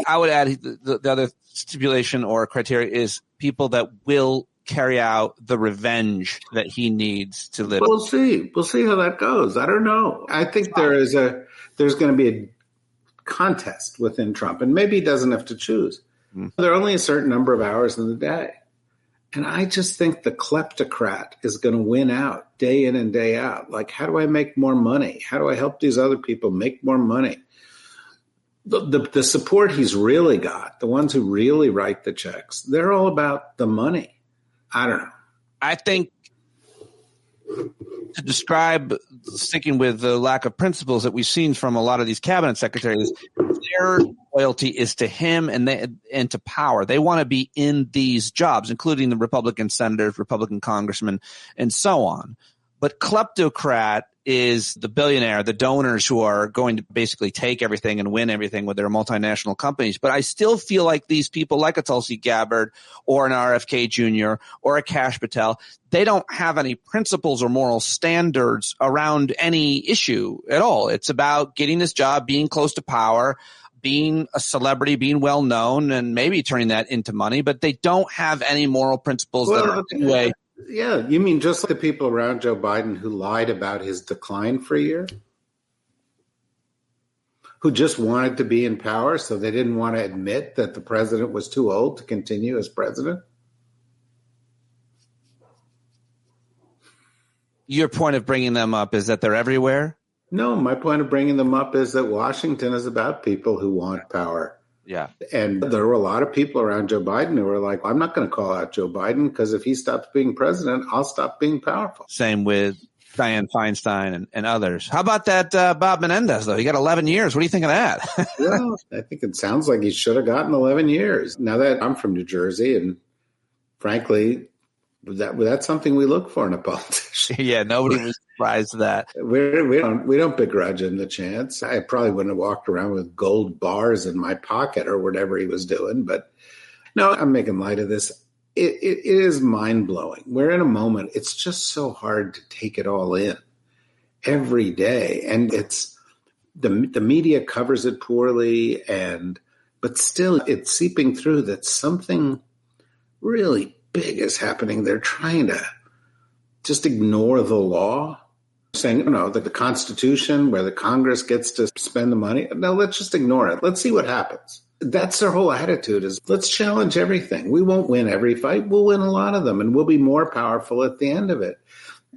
I would add the other stipulation or criteria is people that will carry out the revenge that he needs to live. We'll see. We'll see how that goes. I don't know. I think there's going to be a contest within Trump, and maybe he doesn't have to choose. There are only a certain number of hours in the day. And I just think the kleptocrat is going to win out day in and day out. Like, how do I make more money? How do I help these other people make more money? The support he's really got, the ones who really write the checks, they're all about the money. I don't know. I think to describe, sticking with the lack of principles that we've seen from a lot of these cabinet secretaries, their loyalty is to him and to power. They want to be in these jobs, including the Republican senators, Republican congressmen, and so on. But kleptocrat is the billionaire, the donors who are going to basically take everything and win everything with their multinational companies. But I still feel like these people, like a Tulsi Gabbard or an RFK Jr. or a Kash Patel, they don't have any principles or moral standards around any issue at all. It's about getting this job, being close to power, being a celebrity, being well known, and maybe turning that into money. But they don't have any moral principles that are in the way. Yeah, you mean just like the people around Joe Biden who lied about his decline for a year? Who just wanted to be in power, so they didn't want to admit that the president was too old to continue as president? Your point of bringing them up is that they're everywhere? No, my point of bringing them up is that Washington is about people who want power. Yeah. And there were a lot of people around Joe Biden who were like, I'm not going to call out Joe Biden because if he stops being president, I'll stop being powerful. Same with Dianne Feinstein and others. How about that Bob Menendez, though? He got 11 years. What do you think of that? Well, I think it sounds like he should have gotten 11 years. Now that I'm from New Jersey, and frankly, that's something we look for in a politician. Yeah, nobody was surprised that. We don't begrudge him the chance. I probably wouldn't have walked around with gold bars in my pocket or whatever he was doing. But no, I'm making light of this. It is mind-blowing. We're in a moment. It's just so hard to take it all in every day. And it's the media covers it poorly, but still it's seeping through that something really big is happening. They're trying to just ignore the law, saying, no, that the Constitution, where the Congress gets to spend the money, no, let's just ignore it. Let's see what happens. That's their whole attitude is let's challenge everything. We won't win every fight. We'll win a lot of them, and we'll be more powerful at the end of it.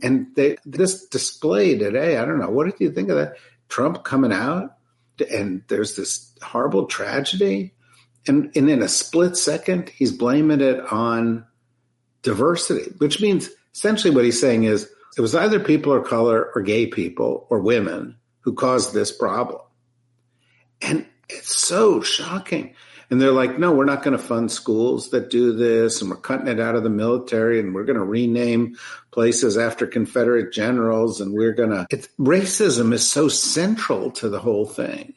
And this display today, I don't know, what did you think of that? Trump coming out, and there's this horrible tragedy, and in a split second, he's blaming it on diversity, which means essentially what he's saying is it was either people of color or gay people or women who caused this problem. And it's so shocking. And they're like, no, we're not going to fund schools that do this, and we're cutting it out of the military, and we're going to rename places after Confederate generals, and racism is so central to the whole thing.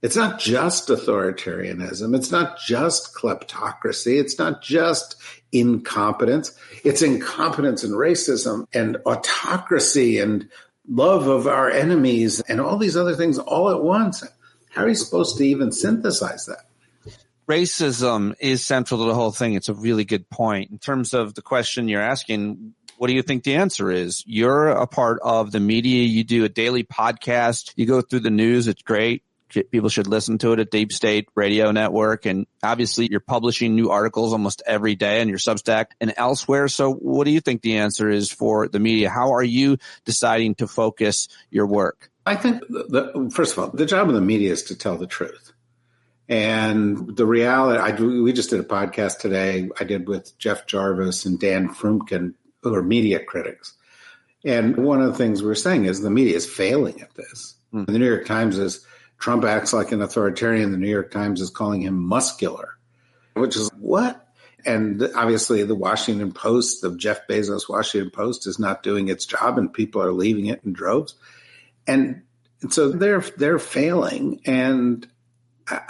It's not just authoritarianism. It's not just kleptocracy. It's not just incompetence. It's incompetence and racism and autocracy and love of our enemies and all these other things all at once. How are you supposed to even synthesize that? Racism is central to the whole thing. It's a really good point. In terms of the question you're asking, what do you think the answer is? You're a part of the media. You do a daily podcast. You go through the news. It's great. People should listen to it at Deep State Radio Network. And obviously you're publishing new articles almost every day on your Substack and elsewhere. So what do you think the answer is for the media? How are you deciding to focus your work? I think, first of all, the job of the media is to tell the truth. And the reality, we just did a podcast today I did with Jeff Jarvis and Dan Frumkin, who are media critics. And one of the things we're saying is the media is failing at this. The New York Times is Trump acts like an authoritarian. The New York Times is calling him muscular, which is what? And obviously the Washington Post, the Jeff Bezos Washington Post, is not doing its job, and people are leaving it in droves. And so they're failing. And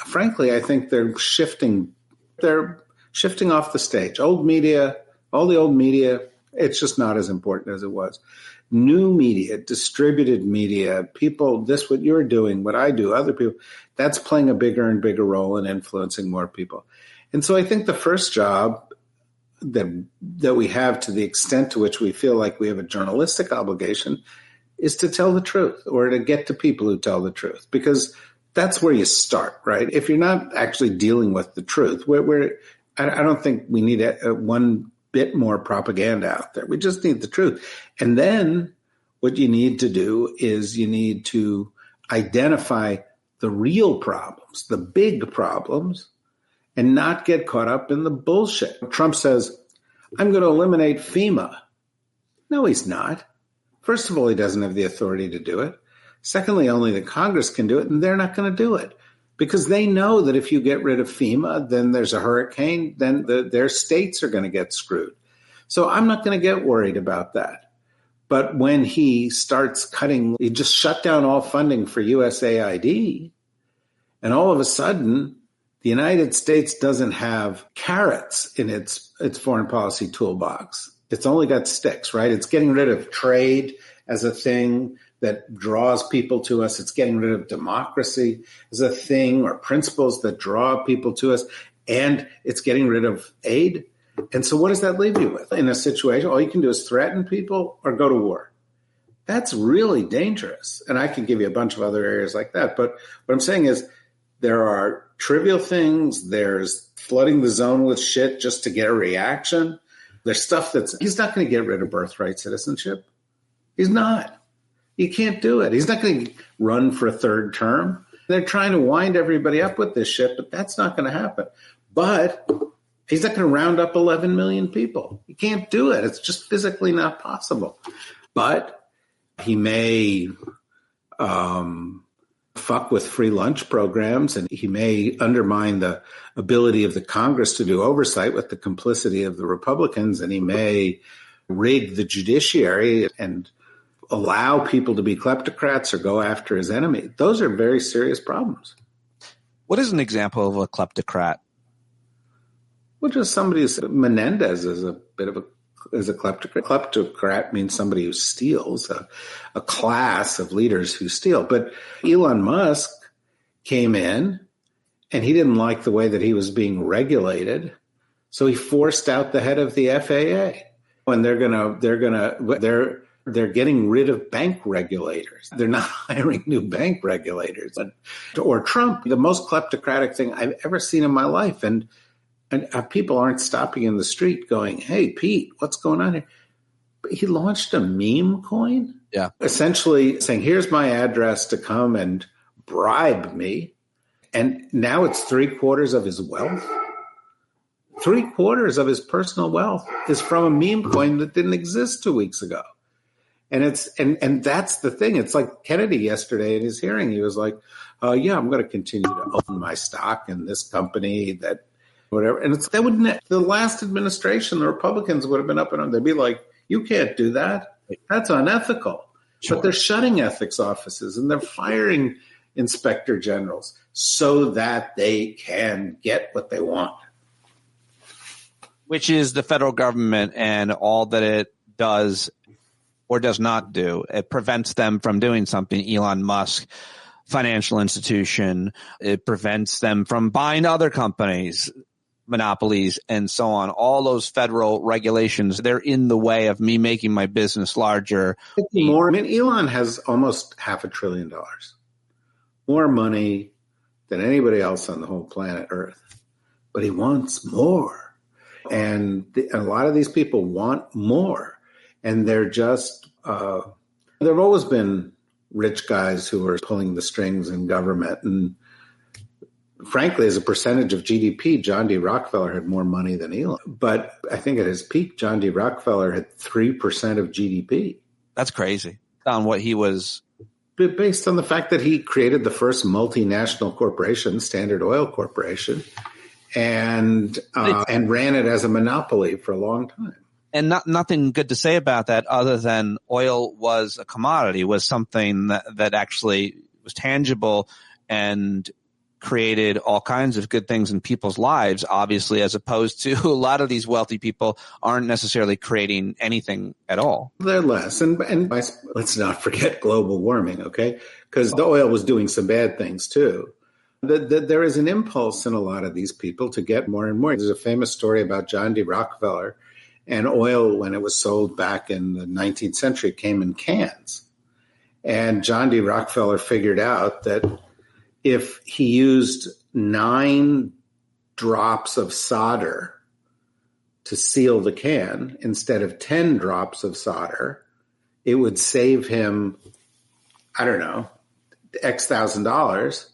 frankly, I think they're shifting off the stage. Old media, all the old media, it's just not as important as it was. New media, distributed media, people, this, what you're doing, what I do, other people, that's playing a bigger and bigger role in influencing more people. And so I think the first job that we have, to the extent to which we feel like we have a journalistic obligation, is to tell the truth, or to get to people who tell the truth, because that's where you start, right? If you're not actually dealing with the truth, I don't think we need one bit more propaganda out there. We just need the truth. And then what you need to do is you need to identify the real problems, the big problems, and not get caught up in the bullshit. Trump says, I'm going to eliminate FEMA. No, he's not. First of all, he doesn't have the authority to do it. Secondly, only the Congress can do it, and they're not going to do it because they know that if you get rid of FEMA, then there's a hurricane, then their states are going to get screwed. So I'm not going to get worried about that. But when he starts cutting, he just shut down all funding for USAID, and all of a sudden, the United States doesn't have carrots in its foreign policy toolbox. It's only got sticks, right? It's getting rid of trade as a thing that draws people to us. It's getting rid of democracy as a thing, or principles that draw people to us. And it's getting rid of aid. And so what does that leave you with? In a situation, all you can do is threaten people or go to war. That's really dangerous. And I can give you a bunch of other areas like that. But what I'm saying is there are trivial things. There's flooding the zone with shit just to get a reaction. There's stuff he's not going to get rid of birthright citizenship. He's not. He can't do it. He's not going to run for a third term. They're trying to wind everybody up with this shit, but that's not going to happen. But he's not going to round up 11 million people. He can't do it. It's just physically not possible. But he may fuck with free lunch programs, and he may undermine the ability of the Congress to do oversight with the complicity of the Republicans, and he may rig the judiciary and allow people to be kleptocrats or go after his enemy. Those are very serious problems. What is an example of a kleptocrat? Well, just somebody Menendez is a bit of a kleptocrat. Kleptocrat means somebody who steals, a class of leaders who steal. But Elon Musk came in and he didn't like the way that he was being regulated. So he forced out the head of the FAA. And they're getting rid of bank regulators. They're not hiring new bank regulators. Or Trump, the most kleptocratic thing I've ever seen in my life. And people aren't stopping in the street going, hey, Pete, what's going on here? But he launched a meme coin. Yeah. Essentially saying, here's my address to come and bribe me. And now it's 3/4 of his wealth. 3/4 of his personal wealth is from a meme coin that didn't exist 2 weeks ago. And and that's the thing. It's like Kennedy yesterday in his hearing. He was like, yeah, I'm going to continue to own my stock in this company that whatever. And the last administration, the Republicans would have been up and on. They'd be like, you can't do that. That's unethical. Sure. But they're shutting ethics offices and they're firing inspector generals so that they can get what they want. Which is the federal government and all that it does or does not do. It prevents them from doing something. Elon Musk, financial institution, it prevents them from buying other companies, monopolies, and so on. All those federal regulations, they're in the way of me making my business larger. More. I mean, Elon has almost $500 billion, more money than anybody else on the whole planet Earth. But he wants more. And a lot of these people want more. And they're just, there have always been rich guys who are pulling the strings in government. And frankly, as a percentage of GDP, John D. Rockefeller had more money than Elon. But I think at his peak, John D. Rockefeller had 3% of GDP. That's crazy on what he was based on the fact that he created the first multinational corporation, Standard Oil Corporation, and ran it as a monopoly for a long time. And nothing good to say about that other than oil was a commodity, was something that actually was tangible and created all kinds of good things in people's lives, obviously, as opposed to a lot of these wealthy people aren't necessarily creating anything at all. They're less. And let's not forget global warming, okay? Because the oil was doing some bad things too. There is an impulse in a lot of these people to get more and more. There's a famous story about John D. Rockefeller, and oil, when it was sold back in the 19th century, came in cans. And John D. Rockefeller figured out that if he used 9 drops of solder to seal the can instead of 10 drops of solder, it would save him, I don't know, X $1,000s.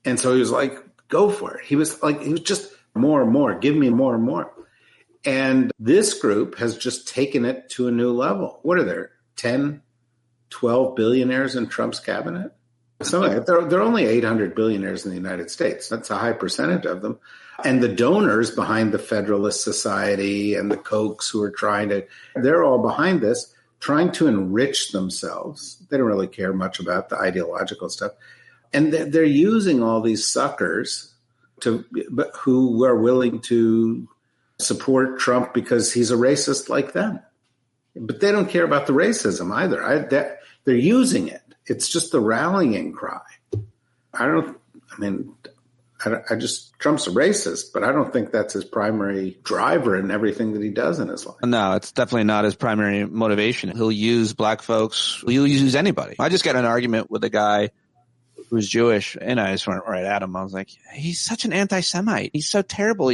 And so he was like, go for it. He was just more and more, give me more and more. And this group has just taken it to a new level. What are there, 10, 12 billionaires in Trump's cabinet? There are only 800 billionaires in the United States. That's a high percentage of them. And the donors behind the Federalist Society and the Kochs who are they're all behind this, trying to enrich themselves. They don't really care much about the ideological stuff. And they're using all these suckers who are willing to support Trump because he's a racist like them. But they don't care about the racism either. They're using it. It's just the rallying cry. Trump's a racist, but I don't think that's his primary driver in everything that he does in his life. No, it's definitely not his primary motivation. He'll use black folks. He'll use anybody. I just got in an argument with a guy who's Jewish, and I just went right at him. I was like, he's such an anti-Semite. He's so terrible.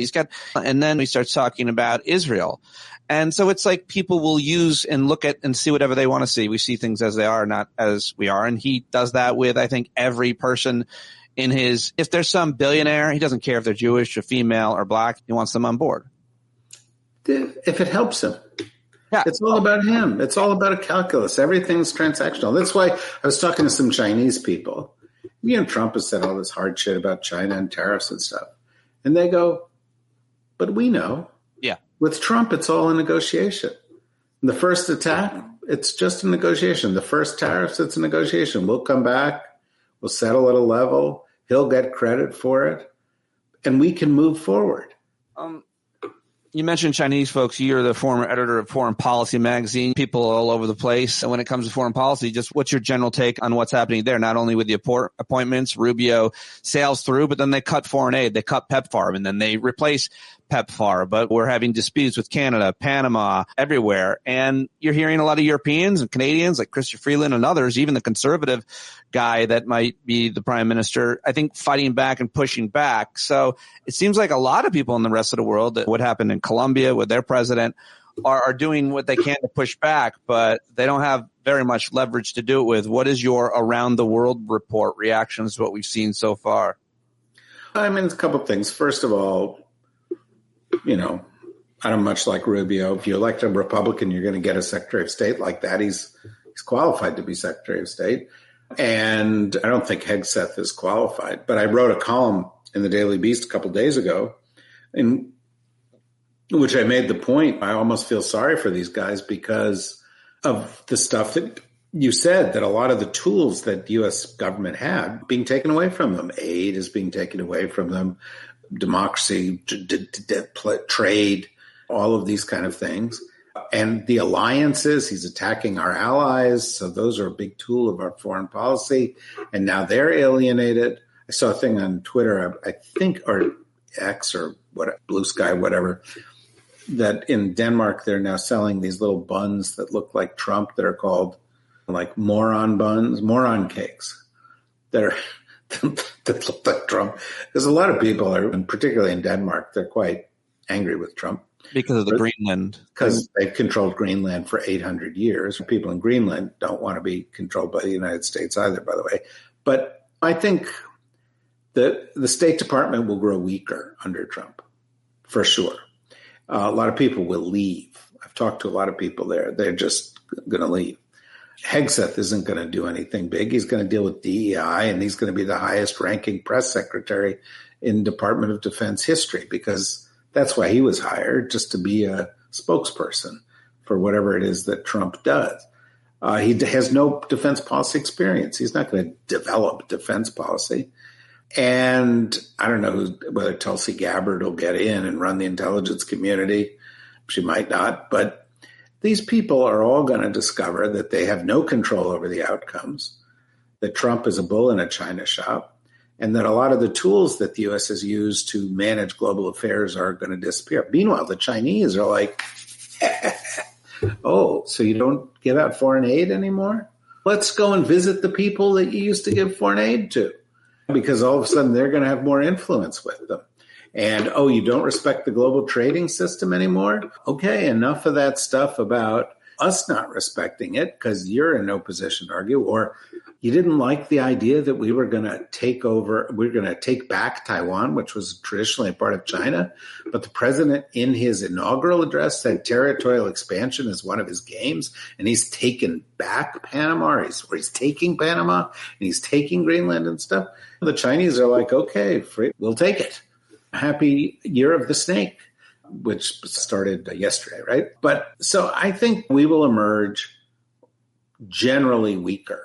And then we start talking about Israel. And so it's like people will use and look at and see whatever they want to see. We see things as they are, not as we are. And he does that with, I think, every person if there's some billionaire, he doesn't care if they're Jewish or female or black. He wants them on board. If it helps him. Yeah. It's all about him. It's all about a calculus. Everything's transactional. That's why I was talking to some Chinese people. Trump has said all this hard shit about China and tariffs and stuff. And they go, but we know. Yeah. With Trump, it's all a negotiation. The first attack, it's just a negotiation. The first tariffs, it's a negotiation. We'll come back. We'll settle at a level. He'll get credit for it. And we can move forward. You mentioned Chinese folks. You're the former editor of Foreign Policy magazine. People all over the place. And when it comes to foreign policy, just what's your general take on what's happening there? Not only with the appointments, Rubio sails through, but then they cut foreign aid. They cut PEPFAR, and then they replace PEPFAR. But we're having disputes with Canada, Panama, everywhere. And you're hearing a lot of Europeans and Canadians like Chrystia Freeland and others, even the conservative guy that might be the prime minister, I think, fighting back and pushing back. So it seems like a lot of people in the rest of the world, that what happened in Colombia with their president, are doing what they can to push back, but they don't have very much leverage to do it with. What is your around the world report reactions to what we've seen so far? I mean, it's a couple of things. First of all, I don't much like Rubio. If you elect a Republican, you're going to get a Secretary of State like that. He's qualified to be Secretary of State. And I don't think Hegseth is qualified. But I wrote a column in the Daily Beast a couple of days ago in which I made the point, I almost feel sorry for these guys because of the stuff that you said, that a lot of the tools that the U.S. government had being taken away from them. Aid is being taken away from them. Democracy, trade, all of these kind of things. And the alliances, he's attacking our allies. So those are a big tool of our foreign policy. And now they're alienated. I saw a thing on Twitter, I think, or X or Blue Sky, whatever, that in Denmark, they're now selling these little buns that look like Trump that are called like moron buns, moron cakes that look like Trump. There's a lot of people, and particularly in Denmark, they're quite angry with Trump. Because of the Greenland. Because they've controlled Greenland for 800 years. People in Greenland don't want to be controlled by the United States either, by the way. But I think that the State Department will grow weaker under Trump, for sure. A lot of people will leave. I've talked to a lot of people there. They're just going to leave. Hegseth isn't going to do anything big. He's going to deal with DEI, and he's going to be the highest ranking press secretary in Department of Defense history, because that's why he was hired, just to be a spokesperson for whatever it is that Trump does. He has no defense policy experience. He's not going to develop defense policy. And I don't know whether Tulsi Gabbard will get in and run the intelligence community. She might not, but these people are all going to discover that they have no control over the outcomes, that Trump is a bull in a china shop, and that a lot of the tools that the U.S. has used to manage global affairs are going to disappear. Meanwhile, the Chinese are like, oh, so you don't give out foreign aid anymore? Let's go and visit the people that you used to give foreign aid to, because all of a sudden they're going to have more influence with them. And, oh, you don't respect the global trading system anymore? Okay, enough of that stuff about us not respecting it because you're in no position to argue. Or you didn't like the idea that we were going to take back Taiwan, which was traditionally a part of China. But the president in his inaugural address said territorial expansion is one of his games. And he's taken back Panama, or he's taking Panama, and he's taking Greenland and stuff. The Chinese are like, okay, we'll take it. Happy Year of the Snake, which started yesterday, right? But so I think we will emerge generally weaker.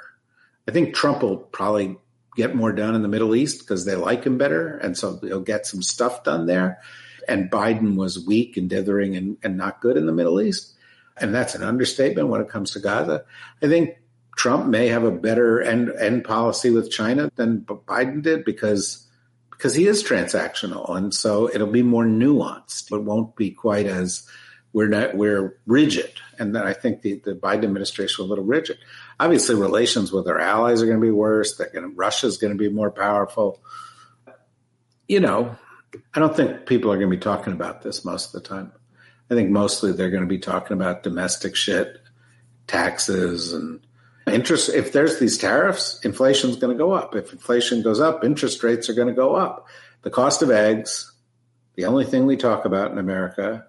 I think Trump will probably get more done in the Middle East because they like him better, and so he'll get some stuff done there. And Biden was weak and dithering and not good in the Middle East. And that's an understatement when it comes to Gaza. I think Trump may have a better end policy with China than Biden did because he is transactional, and so it'll be more nuanced. It won't be quite as we're rigid, and then I think the Biden administration was a little rigid. Obviously, relations with our allies are going to be worse. Russia's going to be more powerful. I don't think people are going to be talking about this most of the time. I think mostly they're going to be talking about domestic shit, taxes, and interest. If there's these tariffs, inflation's going to go up. If inflation goes up, interest rates are going to go up. The cost of eggs, the only thing we talk about in America,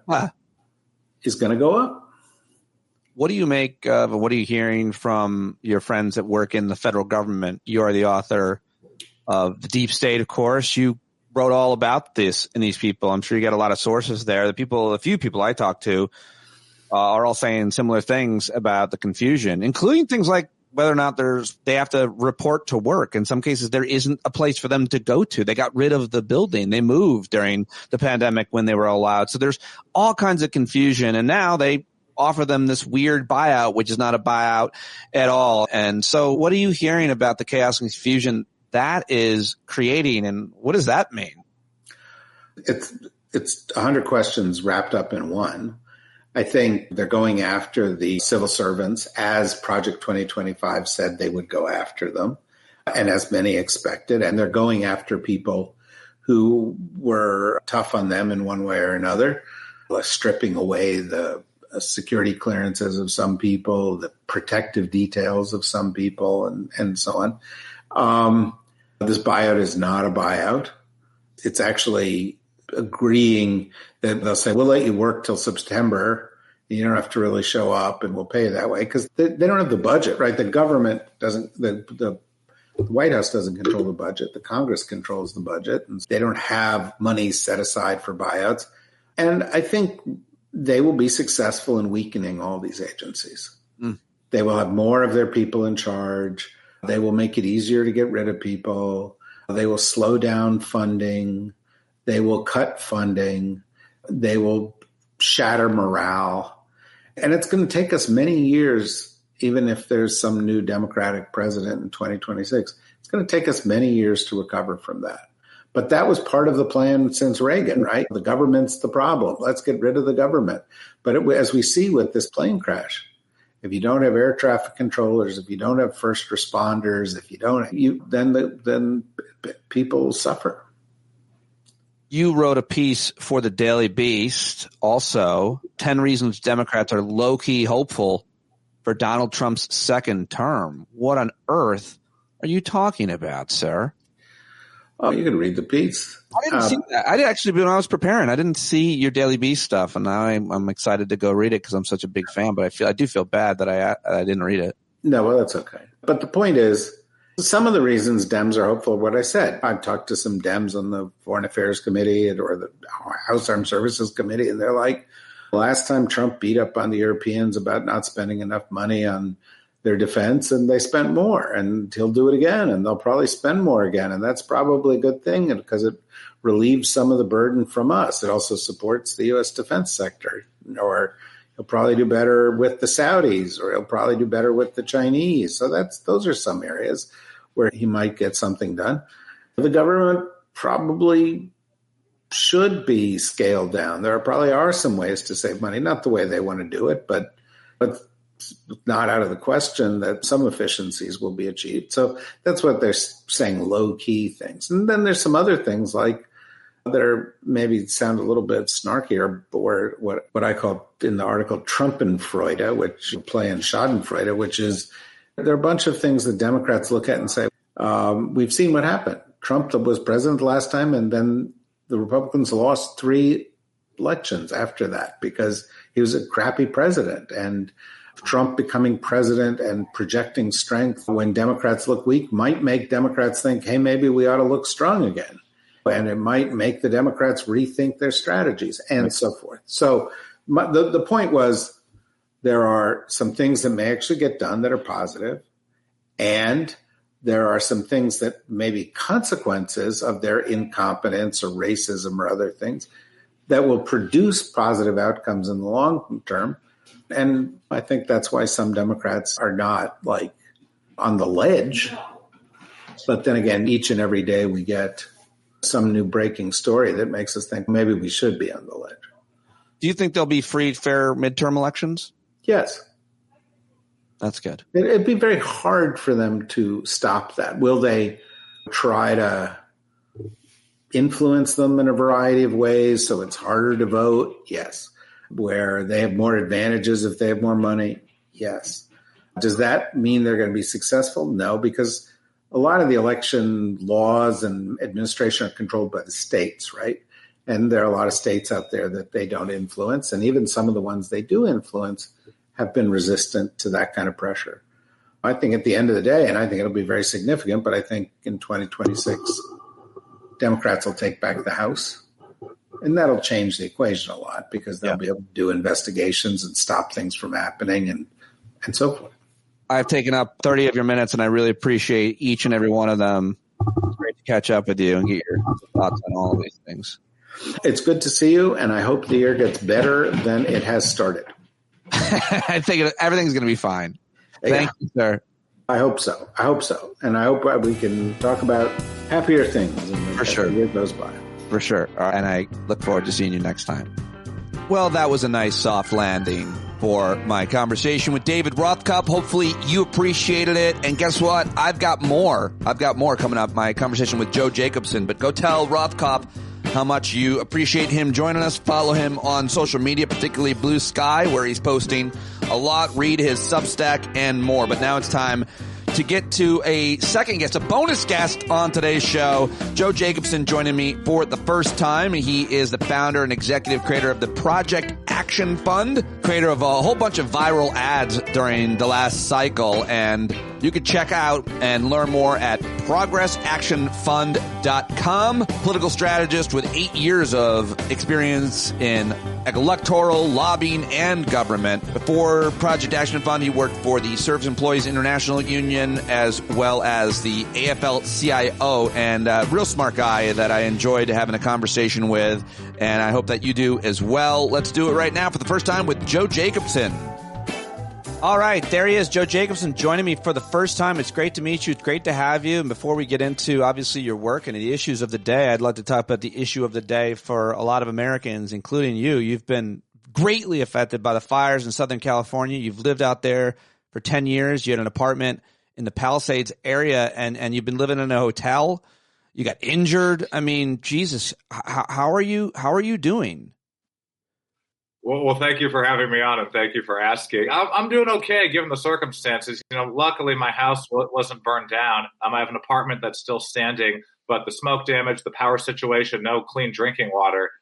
is going to go up. What do you make of, what are you hearing from your friends that work in the federal government? You are the author of The Deep State, of course. You wrote all about this and these people. I'm sure you got a lot of sources there. The few people I talked to are all saying similar things about the confusion, including things like whether or not they have to report to work. In some cases, there isn't a place for them to go to. They got rid of the building. They moved during the pandemic when they were allowed. So there's all kinds of confusion. And now they offer them this weird buyout, which is not a buyout at all. And so what are you hearing about the chaos and confusion that is creating, and what does that mean? It's 100 questions wrapped up in one. I think they're going after the civil servants, as Project 2025 said they would go after them, and as many expected. And they're going after people who were tough on them in one way or another, stripping away the security clearances of some people, the protective details of some people, and so on. This buyout is not a buyout. It's actually agreeing that they'll say, we'll let you work till September. You don't have to really show up, and we'll pay you that way, because they don't have the budget, right? The government doesn't, the White House doesn't control the budget. The Congress controls the budget, and they don't have money set aside for buyouts. And I think they will be successful in weakening all these agencies. They will have more of their people in charge. They will make it easier to get rid of people. They will slow down funding. They will cut funding. They will shatter morale. And it's going to take us many years, even if there's some new Democratic president in 2026, it's going to take us many years to recover from that. But that was part of the plan since Reagan, right? The government's the problem. Let's get rid of the government. But as we see with this plane crash, if you don't have air traffic controllers, if you don't have first responders, if you don't, then people suffer. You wrote a piece for the Daily Beast, also 10 reasons Democrats are low-key hopeful for Donald Trump's second term. What on earth are you talking about, sir? Oh, you can read the piece. I didn't see that. I did actually, when I was preparing, I didn't see your Daily Beast stuff, and now I'm excited to go read it because I'm such a big fan. But I do feel bad that I didn't read it. No, well, that's okay. But the point is, some of the reasons Dems are hopeful are what I said. I've talked to some Dems on the Foreign Affairs Committee or the House Armed Services Committee, and they're like, last time Trump beat up on the Europeans about not spending enough money on their defense, and they spent more, and he'll do it again, and they'll probably spend more again. And that's probably a good thing because it relieves some of the burden from us. It also supports the U.S. defense sector. Or he'll probably do better with the Saudis, or he'll probably do better with the Chinese. So those are some areas where he might get something done. The government probably should be scaled down. There probably are some ways to save money, not the way they want to do it, but not out of the question that some efficiencies will be achieved. So that's what they're saying, low-key things. And then there's some other things like that are maybe sound a little bit snarkier, or what I call in the article Trumpenfreude, which play in Schadenfreude, which is there are a bunch of things that Democrats look at and say, we've seen what happened. Trump was president last time, and then the Republicans lost 3 elections after that because he was a crappy president. And Trump becoming president and projecting strength when Democrats look weak might make Democrats think, hey, maybe we ought to look strong again. And it might make the Democrats rethink their strategies and so forth. So the point was there are some things that may actually get done that are positive, and there are some things that may be consequences of their incompetence or racism or other things that will produce positive outcomes in the long term. And I think that's why some Democrats are not like on the ledge. But then again, each and every day we get some new breaking story that makes us think maybe we should be on the ledge. Do you think there'll be free, fair midterm elections? Yes. That's good. It'd be very hard for them to stop that. Will they try to influence them in a variety of ways so it's harder to vote? Yes. Where they have more advantages if they have more money? Yes. Does that mean they're going to be successful? No, because a lot of the election laws and administration are controlled by the states, right? And there are a lot of states out there that they don't influence. And even some of the ones they do influence have been resistant to that kind of pressure. I think at the end of the day, and I think it'll be very significant, but I think in 2026, Democrats will take back the House. And that'll change the equation a lot because they'll be able to do investigations and stop things from happening and so forth. I've taken up 30 of your minutes, and I really appreciate each and every one of them. It's great to catch up with you and get your thoughts on all of these things. It's good to see you, and I hope the year gets better than it has started. I think everything's going to be fine. Thank you, sir. I hope so. And I hope we can talk about happier things for sure. The year goes by. For sure. And I look forward to seeing you next time. Well, that was a nice soft landing for my conversation with David Rothkopf. Hopefully you appreciated it. And guess what? I've got more coming up, my conversation with Joe Jacobson. But go tell Rothkopf how much you appreciate him joining us. Follow him on social media, particularly Blue Sky, where he's posting a lot. Read his Substack and more. But now it's time to get to a second guest, a bonus guest on today's show. Joe Jacobson joining me for the first time. He is the founder and executive creator of the Project Action Fund, creator of a whole bunch of viral ads during the last cycle. And you can check out and learn more at progressactionfund.com. Political strategist with 8 years of experience in electoral, lobbying, and government. Before Project Action Fund, he worked for the Service Employees International Union as well as the AFL-CIO, and a real smart guy that I enjoyed having a conversation with, and I hope that you do as well. Let's do it right now for the first time with Joe Jacobson. All right, there he is, Joe Jacobson, joining me for the first time. It's great to meet you. It's great to have you. And before we get into, obviously, your work and the issues of the day, I'd like to talk about the issue of the day for a lot of Americans, including you. You've been greatly affected by the fires in Southern California. You've lived out there for 10 years. You had an apartment in the Palisades area, and you've been living in a hotel. You got injured. I mean, Jesus, how are you doing? Well, thank you for having me on, and thank you for asking. I'm doing okay given the circumstances. Luckily my house wasn't burned down. I have an apartment that's still standing, but the smoke damage, the power situation, no clean drinking water.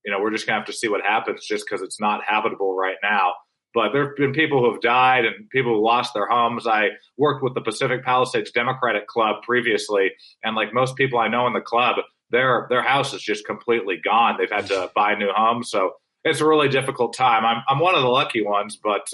We're just gonna have to see what happens, just because it's not habitable right now. but there have been people who have died and people who lost their homes. I worked with the Pacific Palisades Democratic Club previously, and like most people I know in the club, their house is just completely gone. They've had to buy new homes, so it's a really difficult time. I'm one of the lucky ones, but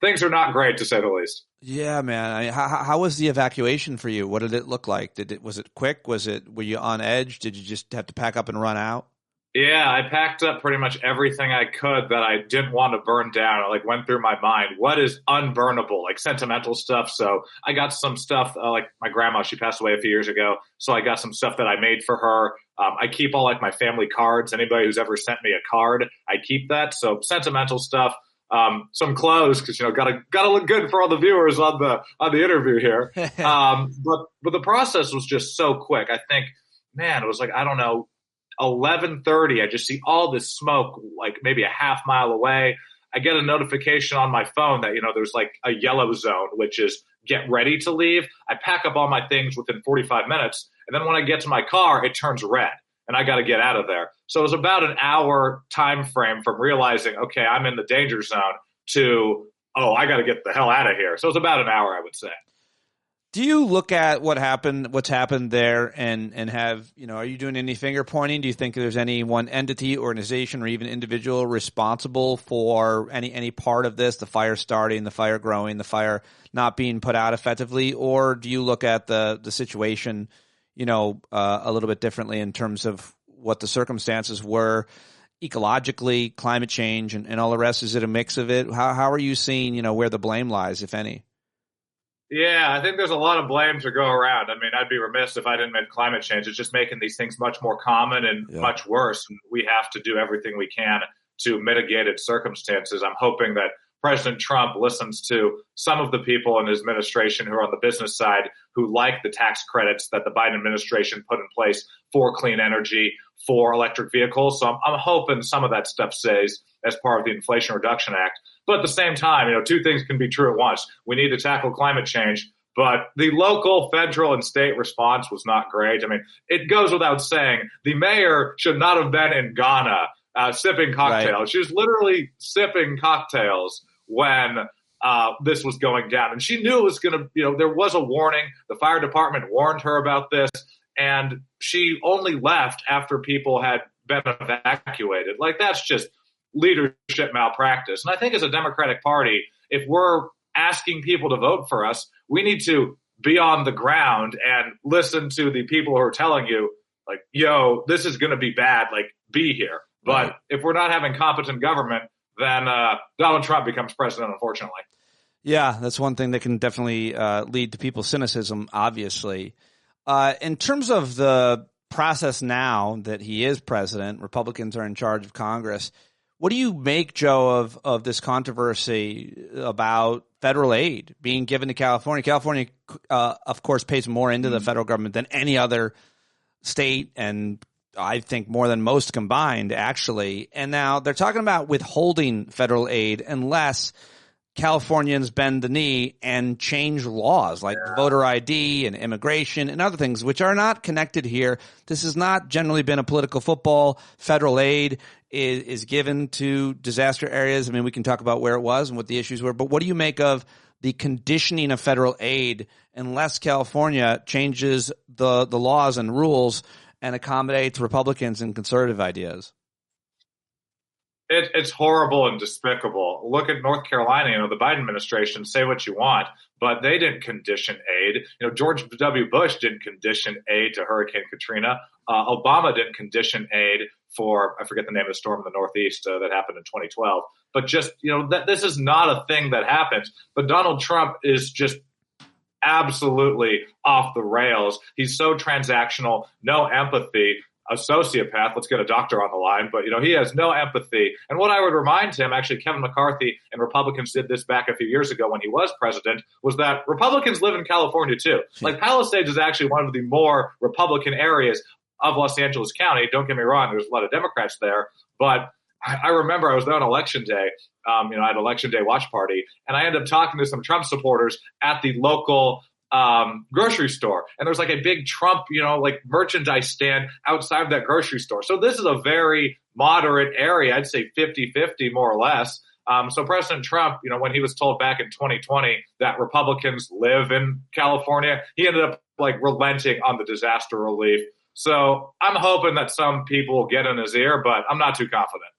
things are not great, to say the least. Yeah, man. How was the evacuation for you? What did it look like? Was it quick? Were you on edge? Did you just have to pack up and run out? Yeah, I packed up pretty much everything I could that I didn't want to burn down. I like went through my mind, what is unburnable, like sentimental stuff. So I got some stuff like my grandma, she passed away a few years ago. So I got some stuff that I made for her. I keep all like my family cards. Anybody who's ever sent me a card, I keep that. So sentimental stuff. Some clothes because gotta look good for all the viewers on the interview here. But the process was just so quick. I think, man, it was like, I don't know, 11:30. I just see all this smoke, like maybe a half mile away. I get a notification on my phone that there's like a yellow zone, which is get ready to leave. I pack up all my things within 45 minutes, and then when I get to my car, it turns red. And I got to get out of there. So it was about an hour time frame from realizing, okay, I'm in the danger zone to, I got to get the hell out of here. So it was about an hour, I would say. Do you look at what's happened there and have, are you doing any finger pointing? Do you think there's any one entity, organization, or even individual responsible for any part of this, the fire starting, the fire growing, the fire not being put out effectively? Or do you look at the situation a little bit differently in terms of what the circumstances were ecologically, climate change, and all the rest? Is it a mix of it? How are you seeing, where the blame lies, if any? Yeah, I think there's a lot of blame to go around. I mean, I'd be remiss if I didn't make climate change. It's just making these things much more common and much worse. And we have to do everything we can to mitigate its circumstances. I'm hoping that President Trump listens to some of the people in his administration who are on the business side who like the tax credits that the Biden administration put in place for clean energy, for electric vehicles. So I'm hoping some of that stuff stays as part of the Inflation Reduction Act. But at the same time, two things can be true at once. We need to tackle climate change, but the local, federal, and state response was not great. I mean, it goes without saying, the mayor should not have been in Ghana sipping cocktails. Right. She was literally sipping cocktails when this was going down. And she knew it was going to, there was a warning. The fire department warned her about this, and she only left after people had been evacuated. Like, that's just leadership malpractice. And I think as a Democratic Party, if we're asking people to vote for us, we need to be on the ground and listen to the people who are telling you, like, yo, this is going to be bad, like, be here. But if we're not having competent government, then Donald Trump becomes president, unfortunately. Yeah, that's one thing that can definitely lead to people's cynicism, obviously. In terms of the process now that he is president, Republicans are in charge of Congress. What do you make, Joe, of this controversy about federal aid being given to California? California, of course, pays more into the federal government than any other state, and I think more than most combined, actually. And now they're talking about withholding federal aid unless Californians bend the knee and change laws like voter ID and immigration and other things, which are not connected here. This has not generally been a political football. Federal aid is given to disaster areas. I mean, we can talk about where it was and what the issues were, but what do you make of the conditioning of federal aid unless California changes the laws and rules and accommodates Republicans and conservative ideas? It's horrible and despicable. Look at North Carolina. The Biden administration, say what you want, but they didn't condition aid. George W. Bush didn't condition aid to Hurricane Katrina. Obama didn't condition aid for, I forget the name of the storm in the Northeast that happened in 2012. But just, this is not a thing that happens. But Donald Trump is just absolutely off the rails. He's so transactional, no empathy. A sociopath. Let's get a doctor on the line. But, he has no empathy. And what I would remind him, actually, Kevin McCarthy and Republicans did this back a few years ago when he was president, was that Republicans live in California, too. Like, Palisades is actually one of the more Republican areas of Los Angeles County. Don't get me wrong. There's a lot of Democrats there. But I remember I was there on Election Day. I had Election Day watch party. And I ended up talking to some Trump supporters at the local grocery store. And there's like a big Trump, merchandise stand outside of that grocery store. So this is a very moderate area. I'd say 50-50 more or less. So President Trump, when he was told back in 2020 that Republicans live in California, he ended up relenting on the disaster relief. So I'm hoping that some people will get in his ear, but I'm not too confident.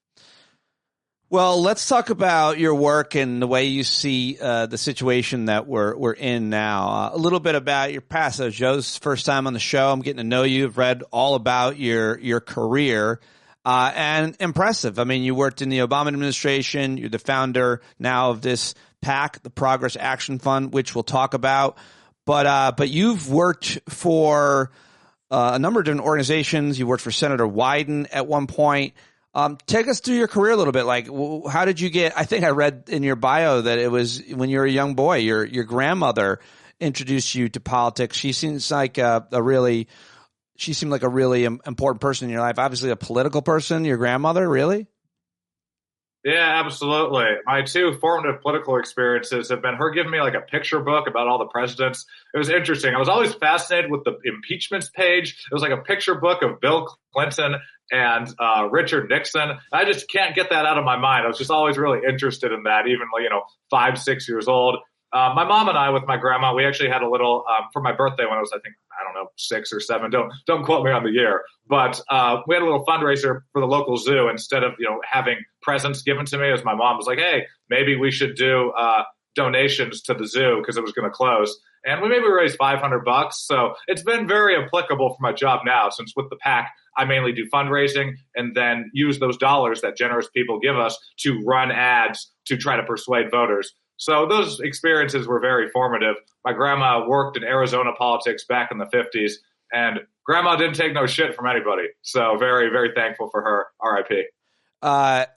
Well, let's talk about your work and the way you see the situation that we're in now. A little bit about your past. So Joe's first time on the show. I'm getting to know you. I've read all about your career, and impressive. I mean, you worked in the Obama administration. You're the founder now of this PAC, the Progress Action Fund, which we'll talk about. But you've worked for a number of different organizations. You worked for Senator Wyden at one point. Take us through your career a little bit. How did you get? I think I read in your bio that it was when you were a young boy. Your grandmother introduced you to politics. She seems like a really important person in your life. Obviously, a political person. Your grandmother, really? Yeah, absolutely. My two formative political experiences have been her giving me a picture book about all the presidents. It was interesting. I was always fascinated with the impeachments page. It was like a picture book of Bill Clinton and Richard Nixon. I just can't get that out of my mind. I was just always really interested in that, even 5, 6 years old. My mom and I, with my grandma, we actually had a little for my birthday when I was, I don't know, 6 or 7. Don't quote me on the year, but we had a little fundraiser for the local zoo. Instead of having presents given to me, as my mom was like, "Hey, maybe we should do donations to the zoo because it was going to close." And we raised $500. So it's been very applicable for my job now, since with the PAC, I mainly do fundraising and then use those dollars that generous people give us to run ads to try to persuade voters. So those experiences were very formative. My grandma worked in Arizona politics back in the 50s, and grandma didn't take no shit from anybody. So very, very thankful for her. R.I.P.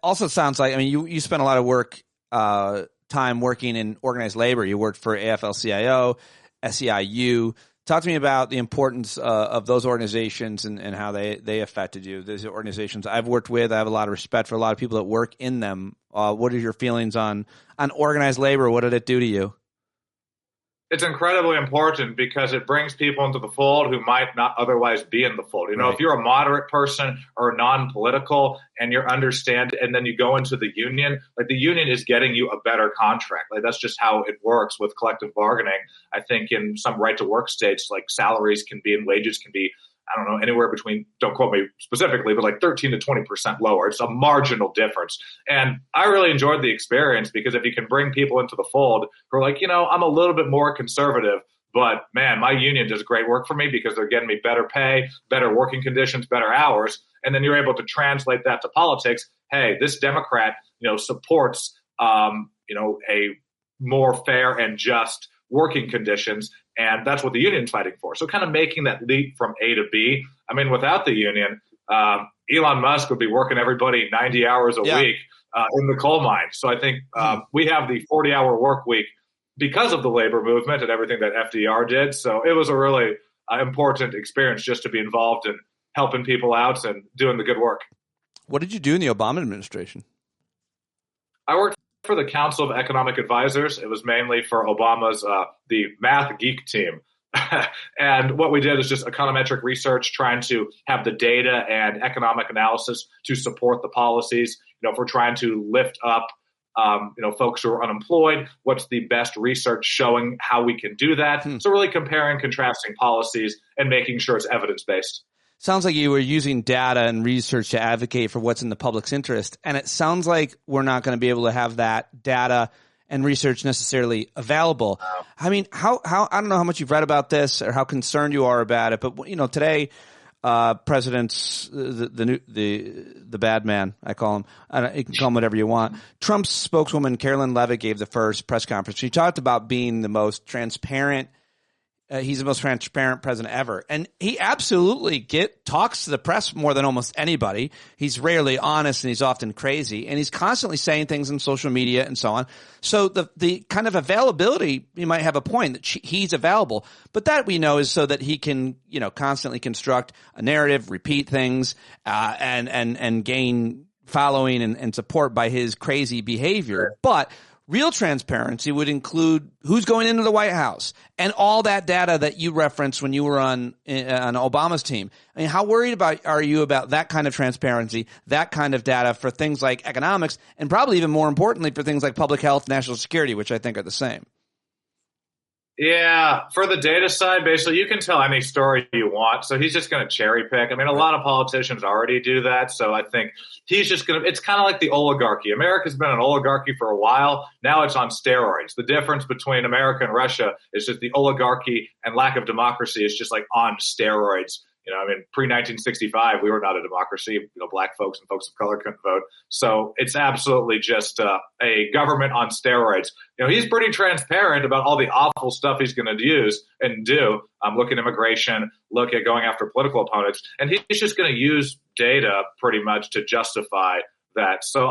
Also sounds like, you spent a lot of time working in organized labor. You worked for AFL-CIO, SEIU. Talk to me about the importance of those organizations and how they affected you. These organizations I've worked with, I have a lot of respect for a lot of people that work in them. What are your feelings on organized labor? What did it do to you? It's incredibly important because it brings people into the fold who might not otherwise be in the fold. Right. If you're a moderate person or non-political and you understand, and then you go into the union, the union is getting you a better contract. That's just how it works with collective bargaining. I think in some right to work states, salaries can be and wages can be, I don't know, anywhere between, don't quote me specifically, but 13 to 20% lower. It's a marginal difference. And I really enjoyed the experience because if you can bring people into the fold who are I'm a little bit more conservative, but man, my union does great work for me because they're getting me better pay, better working conditions, better hours. And then you're able to translate that to politics. Hey, this Democrat, supports, a more fair and just working conditions. And that's what the union's fighting for. So kind of making that leap from A to B. Without the union, Elon Musk would be working everybody 90 hours a week in the coal mine. So I think we have the 40-hour work week because of the labor movement and everything that FDR did. So it was a really important experience just to be involved in helping people out and doing the good work. What did you do in the Obama administration? I worked for the Council of Economic Advisors. It was mainly for Obama's the math geek team. And what we did is just econometric research, trying to have the data and economic analysis to support the policies. If we're trying to lift up, folks who are unemployed, what's the best research showing how we can do that? So really comparing, contrasting policies and making sure it's evidence-based. Sounds like you were using data and research to advocate for what's in the public's interest. And it sounds like we're not going to be able to have that data and research necessarily available. Wow. How I don't know how much you've read about this or how concerned you are about it, but today, president's the bad man, I call him. You can call him whatever you want. Trump's spokeswoman Carolyn Levitt gave the first press conference. She talked about being the most transparent. He's the most transparent president ever. And he absolutely talks to the press more than almost anybody. He's rarely honest and he's often crazy. And he's constantly saying things on social media and so on. So the kind of availability, you might have a point that he's available. But that we know is so that he can, constantly construct a narrative, repeat things, and gain following and support by his crazy behavior. But Real transparency would include who's going into the White House and all that data that you referenced when you were on Obama's team. I mean, how worried are you about that kind of transparency, that kind of data for things like economics, and probably even more importantly for things like public health, national security, which I think are the same? Yeah, for the data side, basically, you can tell any story you want. So he's just going to cherry pick. I mean, a lot of politicians already do that. So I think he's just going to – it's kind of like the oligarchy. America's been an oligarchy for a while. Now it's on steroids. The difference between America and Russia is just the oligarchy and lack of democracy is just like on steroids. You know, I mean, pre-1965, we were not a democracy. You know, black folks and folks of color couldn't vote. So it's absolutely just a government on steroids. You know, he's pretty transparent about all the awful stuff he's going to use and do. Look at immigration, look at going after political opponents. And he's just going to use data pretty much to justify that. So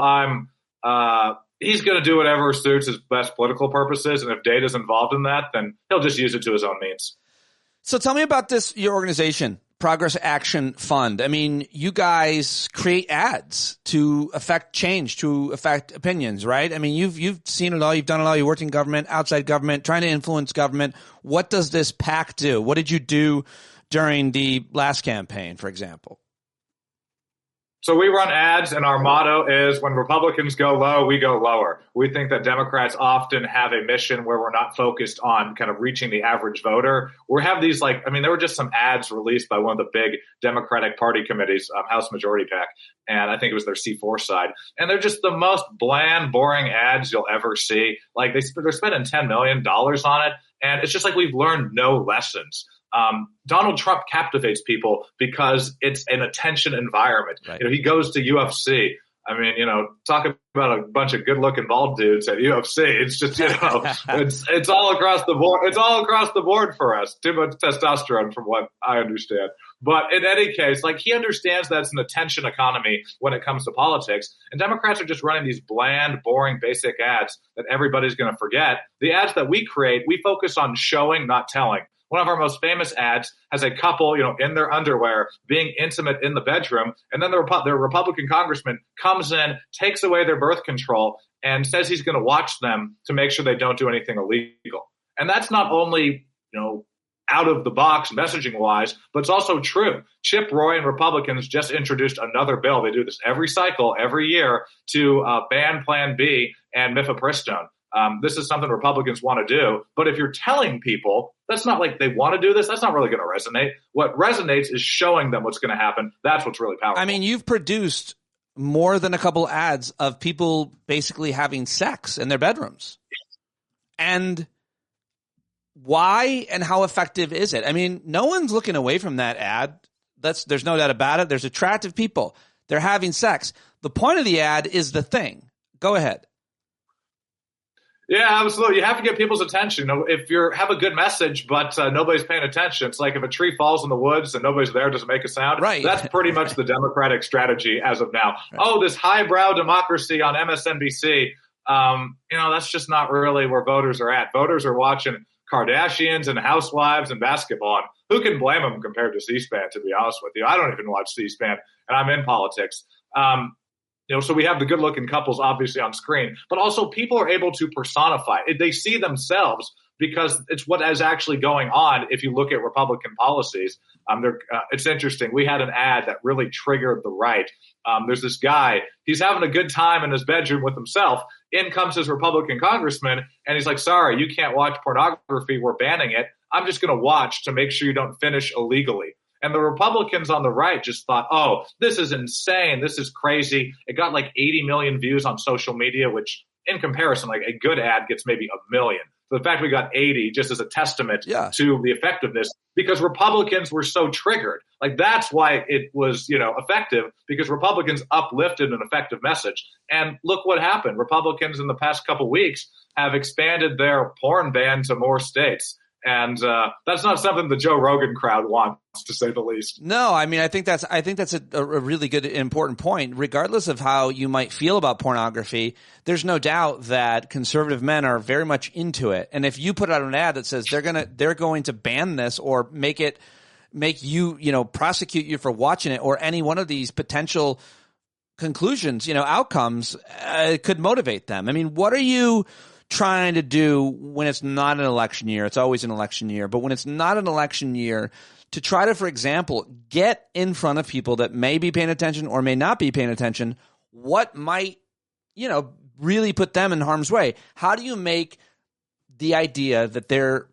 he's going to do whatever suits his best political purposes. And if data is involved in that, then he'll just use it to his own means. So tell me about your organization. Progress Action Fund. I mean, you guys create ads to affect change, to affect opinions, right? I mean, you've seen it all. You've done it all. You worked in government, outside government, trying to influence government. What does this PAC do? What did you do during the last campaign, for example? So we run ads, and our motto is when Republicans go low, we go lower. We think that Democrats often have a mission where we're not focused on kind of reaching the average voter. We have these there were just some ads released by one of the big Democratic Party committees, House Majority PAC, and I think it was their C4 side. And they're just the most bland, boring ads you'll ever see. Like they're spending $10 million on it, and it's just like we've learned no lessons. Donald Trump captivates people because it's an attention environment. Right. You know, he goes to UFC. I mean, you know, talk about a bunch of good-looking bald dudes at UFC. It's just, you know, it's all across the board. It's all across the board for us. Too much testosterone, from what I understand. But in any case, like, he understands that it's an attention economy when it comes to politics. And Democrats are just running these bland, boring, basic ads that everybody's going to forget. The ads that we create, we focus on showing, not telling. One of our most famous ads has a couple, you know, in their underwear being intimate in the bedroom. And then their Republican congressman comes in, takes away their birth control, and says he's going to watch them to make sure they don't do anything illegal. And that's not only, you know, out of the box messaging wise, but it's also true. Chip Roy and Republicans just introduced another bill. They do this every cycle, every year, to ban Plan B and mifepristone. This is something Republicans want to do. But if you're telling people, that's not like they want to do this. That's not really going to resonate. What resonates is showing them what's going to happen. That's what's really powerful. I mean, you've produced more than a couple ads of people basically having sex in their bedrooms. And why and how effective is it? I mean, no one's looking away from that ad. There's no doubt about it. There's attractive people. They're having sex. The point of the ad is the thing. Go ahead. Yeah, absolutely. You have to get people's attention. You know, if you have a good message, but nobody's paying attention, it's like if a tree falls in the woods and nobody's there, doesn't make a sound. Right. That's pretty much the Democratic strategy as of now. Right. Oh, this highbrow democracy on MSNBC. You know, that's just not really where voters are at. Voters are watching Kardashians and housewives and basketball. And who can blame them compared to C-SPAN, to be honest with you? I don't even watch C-SPAN, and I'm in politics. You know, so we have the good-looking couples obviously on screen, but also people are able to personify it. They see themselves because it's what is actually going on. If you look at Republican policies, it's interesting. We had an ad that really triggered the right. There's this guy. He's having a good time in his bedroom with himself. In comes his Republican congressman, and he's like, "Sorry, you can't watch pornography. We're banning it. I'm just going to watch to make sure you don't finish illegally." And the Republicans on the right just thought, oh, this is insane. This is crazy. It got like 80 million views on social media, which in comparison, like a good ad gets maybe 1 million. So the fact we got 80 just as a testament to the effectiveness, because Republicans were so triggered. Like that's why it was, you know, effective, because Republicans uplifted an effective message. And look what happened. Republicans in the past couple weeks have expanded their porn ban to more states. And that's not something the Joe Rogan crowd wants, to say the least. No, I mean, I think that's a really good, important point. Regardless of how you might feel about pornography, there's no doubt that conservative men are very much into it. And if you put out an ad that says they're going to ban this or make you, you know, prosecute you for watching it, or any one of these potential conclusions, outcomes could motivate them. I mean, what are you trying to do when it's not an election year? It's always an election year, but when it's not an election year, to try to, for example, get in front of people that may be paying attention or may not be paying attention, what might, really put them in harm's way? How do you make the idea that they're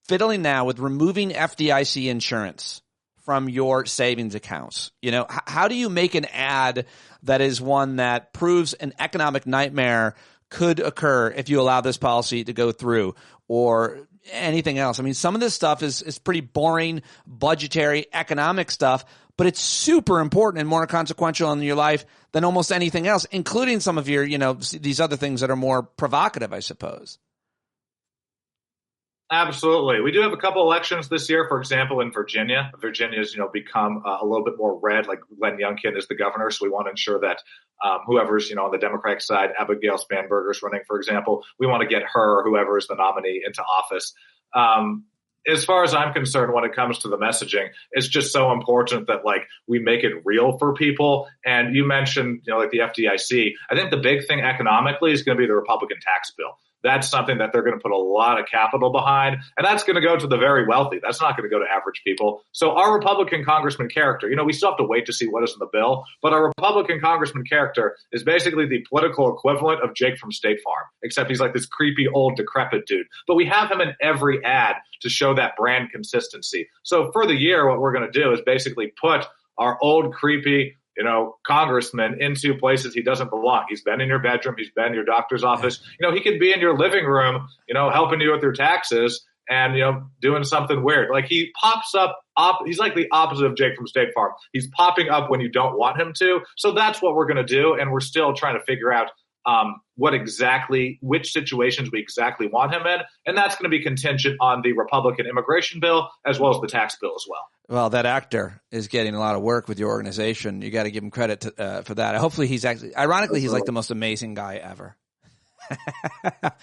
fiddling now with removing FDIC insurance from your savings accounts? How do you make an ad that is one that proves an economic nightmare could occur if you allow this policy to go through, or anything else? I mean, some of this stuff is pretty boring, budgetary, economic stuff, but it's super important and more consequential in your life than almost anything else, including some of your, these other things that are more provocative, I suppose. Absolutely. We do have a couple elections this year. For example, in Virginia, Virginia's, become a little bit more red, like Glenn Youngkin is the governor. So we want to ensure that whoever's, on the Democratic side, Abigail Spanberger's running, for example, we want to get her or whoever is the nominee into office. As far as I'm concerned, when it comes to the messaging, it's just so important that we make it real for people. And you mentioned, the FDIC. I think the big thing economically is going to be the Republican tax bill. That's something that they're going to put a lot of capital behind, and that's going to go to the very wealthy. That's not going to go to average people. So our Republican congressman character, we still have to wait to see what is in the bill, but our Republican congressman character is basically the political equivalent of Jake from State Farm, except he's like this creepy, old, decrepit dude. But we have him in every ad to show that brand consistency. So for the year, what we're going to do is basically put our old, creepy, congressman into places he doesn't belong. He's been in your bedroom. He's been in your doctor's office. He could be in your living room, helping you with your taxes and, doing something weird. Like he pops up, he's like the opposite of Jake from State Farm. He's popping up when you don't want him to. So that's what we're going to do. And we're still trying to figure out which situations we exactly want him in. And that's going to be contingent on the Republican immigration bill as well as the tax bill as well. Well, that actor is getting a lot of work with your organization. You got to give him credit for that. Hopefully he's he's like the most amazing guy ever.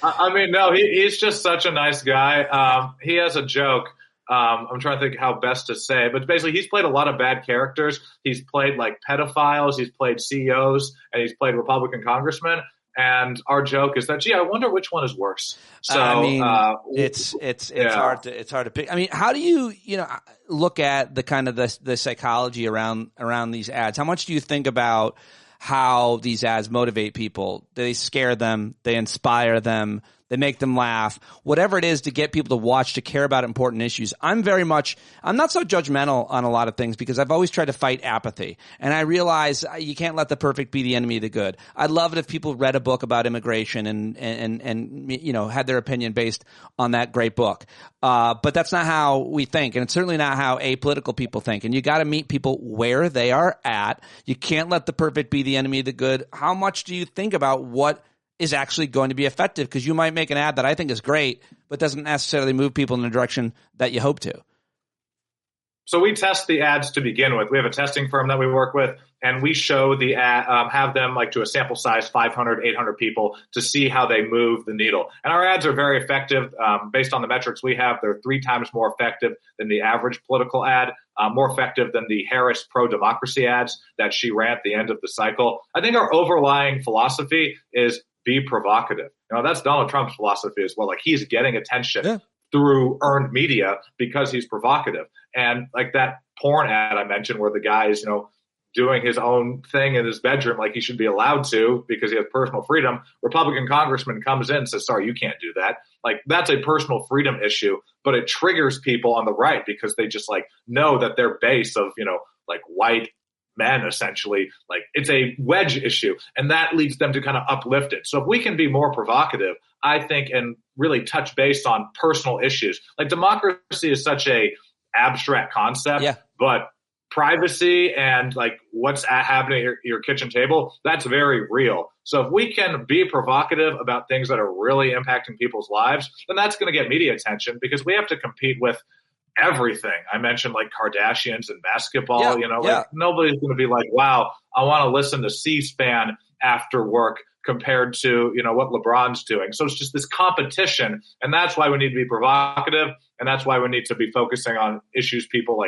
I mean, no, he's just such a nice guy. He has a joke. I'm trying to think how best to say, but basically he's played a lot of bad characters. He's played like pedophiles, he's played CEOs, and he's played Republican congressmen. And our joke is that, I wonder which one is worse. So I mean, it's hard to pick. I mean, how do you look at the kind of the psychology around these ads? How much do you think about how these ads motivate people? They scare them, they inspire them, they make them laugh, whatever it is to get people to watch, to care about important issues. I'm not so judgmental on a lot of things because I've always tried to fight apathy. And I realize you can't let the perfect be the enemy of the good. I'd love it if people read a book about immigration and had their opinion based on that great book. But that's not how we think. And it's certainly not how apolitical people think. And you got to meet people where they are at. You can't let the perfect be the enemy of the good. How much do you think about what is actually going to be effective? Because you might make an ad that I think is great, but doesn't necessarily move people in the direction that you hope to. So we test the ads to begin with. We have a testing firm that we work with, and we show the ad, have them to a sample size 500, 800 people to see how they move the needle. And our ads are very effective. Based on the metrics we have, they're 3 times more effective than the average political ad, more effective than the Harris pro-democracy ads that she ran at the end of the cycle. I think our overlying philosophy is be provocative. That's Donald Trump's philosophy as well. Like he's getting attention through earned media because he's provocative. And like that porn ad I mentioned where the guy is, doing his own thing in his bedroom like he should be allowed to because he has personal freedom. Republican congressman comes in and says, sorry, you can't do that. Like that's a personal freedom issue, but it triggers people on the right because they just know that their base of, white men, essentially, it's a wedge issue, and that leads them to kind of uplift it. So if we can be more provocative, I think, and really touch base on personal issues, like democracy is such a abstract concept, but privacy and what's happening at your kitchen table, that's very real. So if we can be provocative about things that are really impacting people's lives, then that's going to get media attention because we have to compete with everything. I mentioned Kardashians and basketball, nobody's going to be like, wow, I want to listen to C-SPAN after work compared to, what LeBron's doing. So it's just this competition. And that's why we need to be provocative. And that's why we need to be focusing on issues people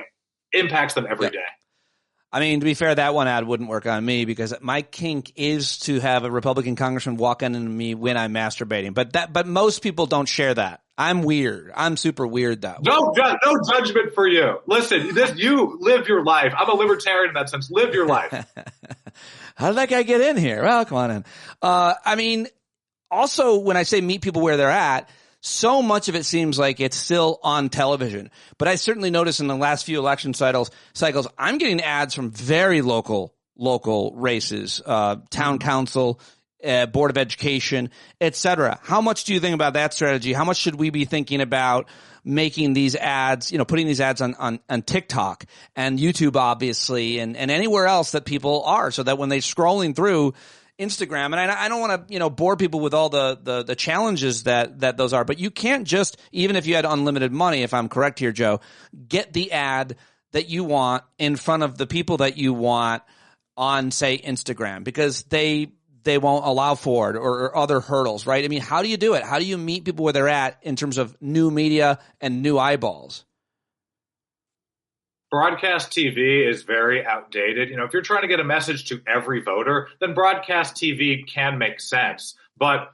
impacts them every day. I mean, to be fair, that one ad wouldn't work on me because my kink is to have a Republican congressman walk in on me when I'm masturbating. But most people don't share that. I'm weird. I'm super weird that way. No judgment for you. Listen, you live your life. I'm a libertarian in that sense. Live your life. How did that guy get in here? Well, come on in. I mean, also when I say meet people where they're at, so much of it seems like it's still on television. But I certainly noticed in the last few election cycles, I'm getting ads from very local races, town council, Board of Education, etc. How much do you think about that strategy? How much should we be thinking about making these ads, putting these ads on TikTok and YouTube, obviously, and anywhere else that people are, so that when they're scrolling through Instagram, and I don't want to, bore people with all the challenges that those are, but you can't just, even if you had unlimited money, if I'm correct here, Joe, get the ad that you want in front of the people that you want on, say, Instagram, because they won't allow for it or other hurdles, right? I mean, how do you do it? How do you meet people where they're at in terms of new media and new eyeballs? Broadcast TV is very outdated. If you're trying to get a message to every voter, then broadcast TV can make sense. But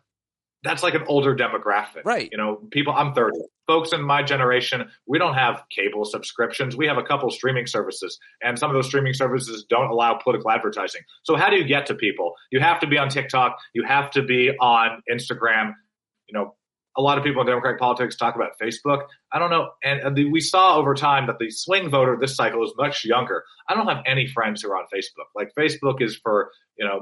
that's like an older demographic. Right. I'm 30. Folks in my generation, we don't have cable subscriptions. We have a couple streaming services, and some of those streaming services don't allow political advertising. So how do you get to people? You have to be on TikTok. You have to be on Instagram. A lot of people in Democratic politics talk about Facebook. I don't know. And we saw over time that the swing voter this cycle is much younger. I don't have any friends who are on Facebook. Like, Facebook is for,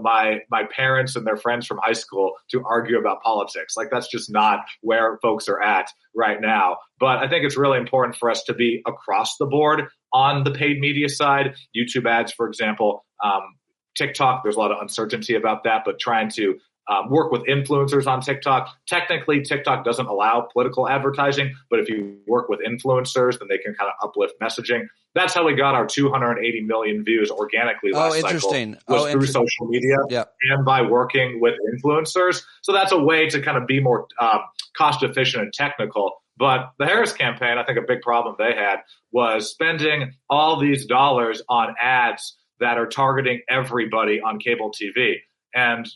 my parents and their friends from high school to argue about politics. Like, that's just not where folks are at right now. But I think it's really important for us to be across the board on the paid media side. YouTube ads, for example, TikTok, there's a lot of uncertainty about that, but trying to work with influencers on TikTok. Technically, TikTok doesn't allow political advertising, but if you work with influencers, then they can kind of uplift messaging. That's how we got our 280 million views organically last cycle. Was through social media and by working with influencers. So that's a way to kind of be more cost efficient and technical. But the Harris campaign, I think a big problem they had was spending all these dollars on ads that are targeting everybody on cable TV. And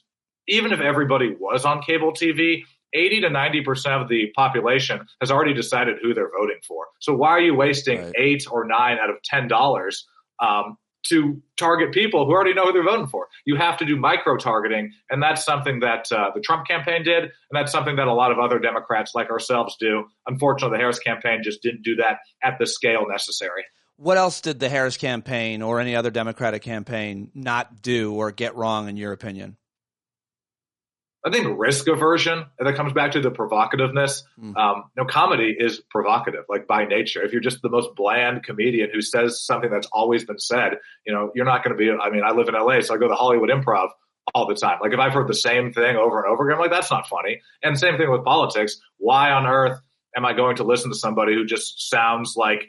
even if everybody was on cable TV, 80 to 90% of the population has already decided who they're voting for. So why are you wasting $8 or $9 out of $10 to target people who already know who they're voting for? You have to do micro-targeting, and that's something that the Trump campaign did, and that's something that a lot of other Democrats like ourselves do. Unfortunately, the Harris campaign just didn't do that at the scale necessary. What else did the Harris campaign or any other Democratic campaign not do or get wrong, in your opinion? I think risk aversion, and that comes back to the provocativeness. Comedy is provocative, like by nature. If you're just the most bland comedian who says something that's always been said, you're not going to be, I live in LA, so I go to the Hollywood Improv all the time. Like, if I've heard the same thing over and over again, I'm like, that's not funny. And same thing with politics. Why on earth am I going to listen to somebody who just sounds like,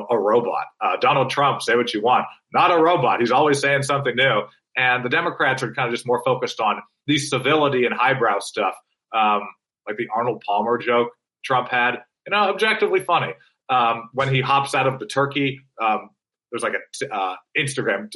a robot? Donald Trump, say what you want. Not a robot. He's always saying something new. And the Democrats are kind of just more focused on the civility and highbrow stuff, like the Arnold Palmer joke Trump had. Objectively funny. When he hops out of the turkey, there's like a Instagram,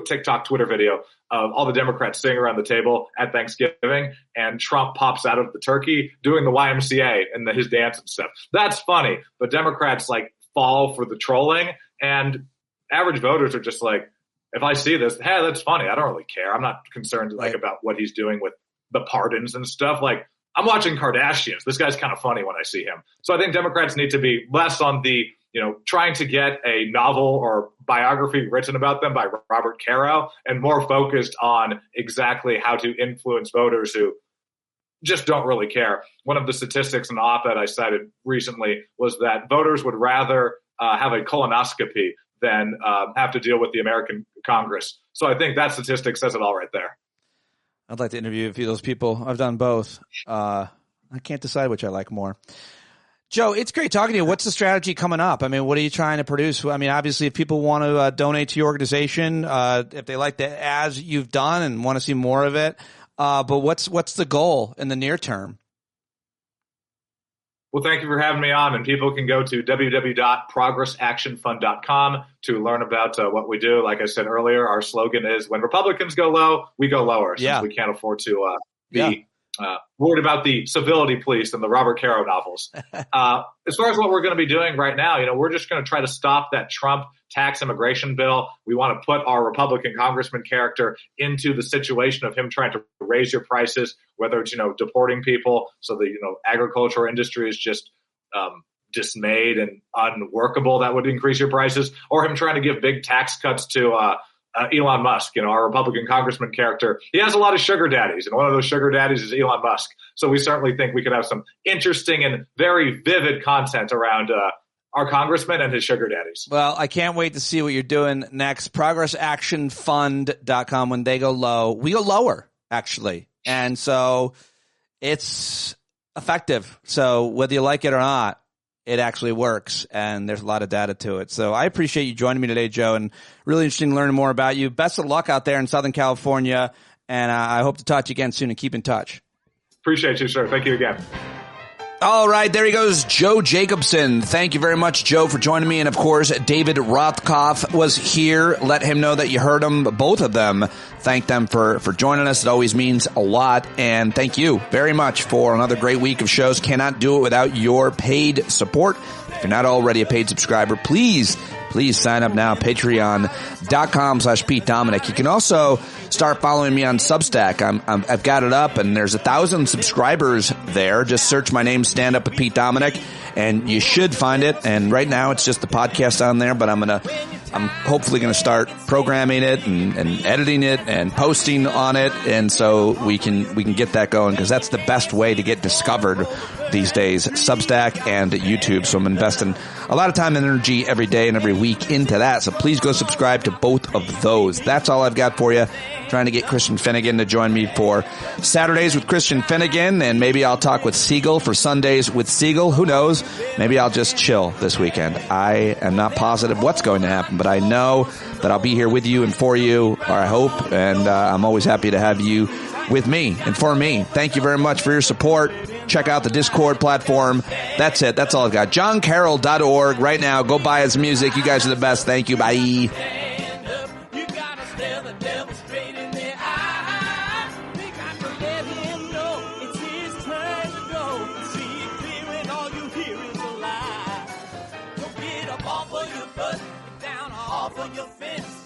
TikTok, Twitter video of all the Democrats sitting around the table at Thanksgiving, and Trump pops out of the turkey doing the YMCA and his dance and stuff. That's funny, but Democrats fall for the trolling, and average voters are just like, if I see this, hey, that's funny. I don't really care. I'm not concerned about what he's doing with the pardons and stuff. Like, I'm watching Kardashians. This guy's kind of funny when I see him. So I think Democrats need to be less on the, trying to get a novel or biography written about them by Robert Carroll, and more focused on exactly how to influence voters who just don't really care. One of the statistics in the op-ed I cited recently was that voters would rather have a colonoscopy than have to deal with the American Congress. So I think that statistic says it all right there. I'd like to interview a few of those people. I've done both. I can't decide which I like more. Joe, it's great talking to you. What's the strategy coming up? What are you trying to produce? Obviously, if people want to donate to your organization, if they like the ads you've done and want to see more of it, but what's the goal in the near term? Well, thank you for having me on. And people can go to www.progressactionfund.com to learn about what we do. Like I said earlier, our slogan is when Republicans go low, we go lower, since we can't afford to be worried about the civility police and the Robert Caro novels. As far as what we're going to be doing right now, we're just going to try to stop that Trump tax immigration bill. We want to put our Republican congressman character into the situation of him trying to raise your prices, whether it's, deporting people so the, agriculture industry is just dismayed and unworkable. That would increase your prices, or him trying to give big tax cuts to Elon Musk, our Republican congressman character. He has a lot of sugar daddies, and one of those sugar daddies is Elon Musk. So we certainly think we could have some interesting and very vivid content around our congressman and his sugar daddies. Well, I can't wait to see what you're doing next. ProgressActionFund.com. When they go low, we go lower, actually. And so it's effective. So whether you like it or not, it actually works, and there's a lot of data to it. So I appreciate you joining me today, Joe, and really interested in learning more about you. Best of luck out there in Southern California, and I hope to talk to you again soon and keep in touch. Appreciate you, sir. Thank you again. All right, there he goes, Joe Jacobson. Thank you very much, Joe, for joining me. And, of course, David Rothkopf was here. Let him know that you heard him, both of them. Thank them for joining us. It always means a lot. And thank you very much for another great week of shows. Cannot do it without your paid support. If you're not already a paid subscriber, please sign up now, patreon.com/Pete Dominic. You can also start following me on Substack. I've got it up, and there's 1,000 subscribers there. Just search my name, Stand Up with Pete Dominic, and you should find it. And right now it's just the podcast on there, but I'm hopefully gonna start programming it and editing it and posting on it, and so we can get that going, because that's the best way to get discovered these days, Substack and YouTube. So I'm investing a lot of time and energy every day and every week into that. So please go subscribe to both of those. That's all I've got for you. Trying to get Christian Finnegan to join me for Saturdays with Christian Finnegan, and maybe I'll talk with Segall for Sundays with Segall. Who knows? Maybe I'll just chill this weekend. I am not positive what's going to happen, but I know that I'll be here with you and for you, or I hope, and I'm always happy to have you with me and for me. Thank you very much for your support. Check out the Discord platform. That's it. That's all I've got. JohnCarroll.org right now. Go buy his music. You guys are the best. Thank you. Bye. Off of your fence.